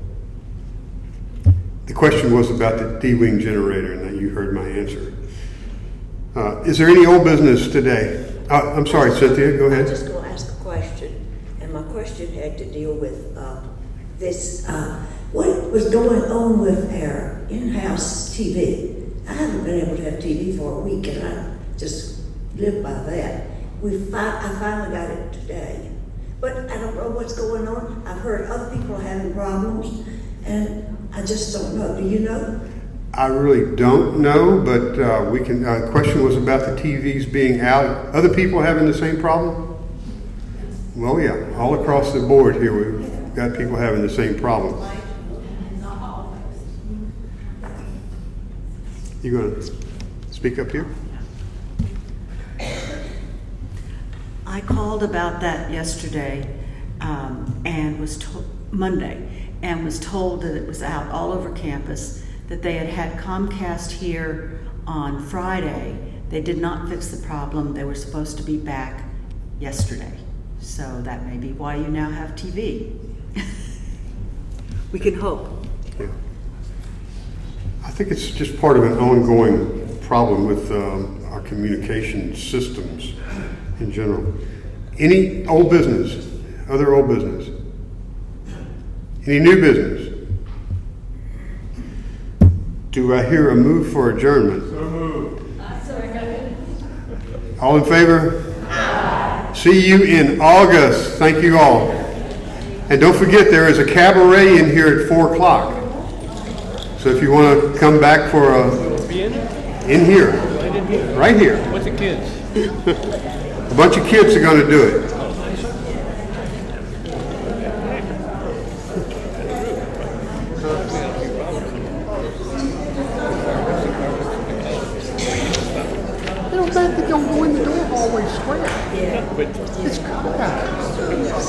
The question was about the D-Wing generator, and you heard my answer. Is there any old business today? I'm sorry, Cynthia, go ahead. I'm just going to ask a question, and my question had to deal with this. What was going on with our in-house TV? I haven't been able to have TV for a week, and I just live by that. I finally got it today, but I don't know what's going on. I've heard other people having problems, and I just don't know. Do you know? I really don't know, but we can. The question was about the TVs being out. Other people having the same problem? Well, yeah, all across the board here, we've got people having the same problem. You going to speak up here? I called about that yesterday and was Monday, and was told that it was out all over campus, that they had Comcast here on Friday. They did not fix the problem. They were supposed to be back yesterday. So that may be why you now have TV. We can hope. Yeah. I think it's just part of an ongoing problem with our communication systems in general. Any old business? Other old business? Any new business? Do I hear a move for adjournment? So moved. All in favor? See you in August. Thank you all. And don't forget, there is a cabaret in here at 4 o'clock. So if you want to come back for in here, right here. What's the kids? A bunch of kids are going to do it. They don't think they're going to go in the door hallway square. Yeah. It's crap.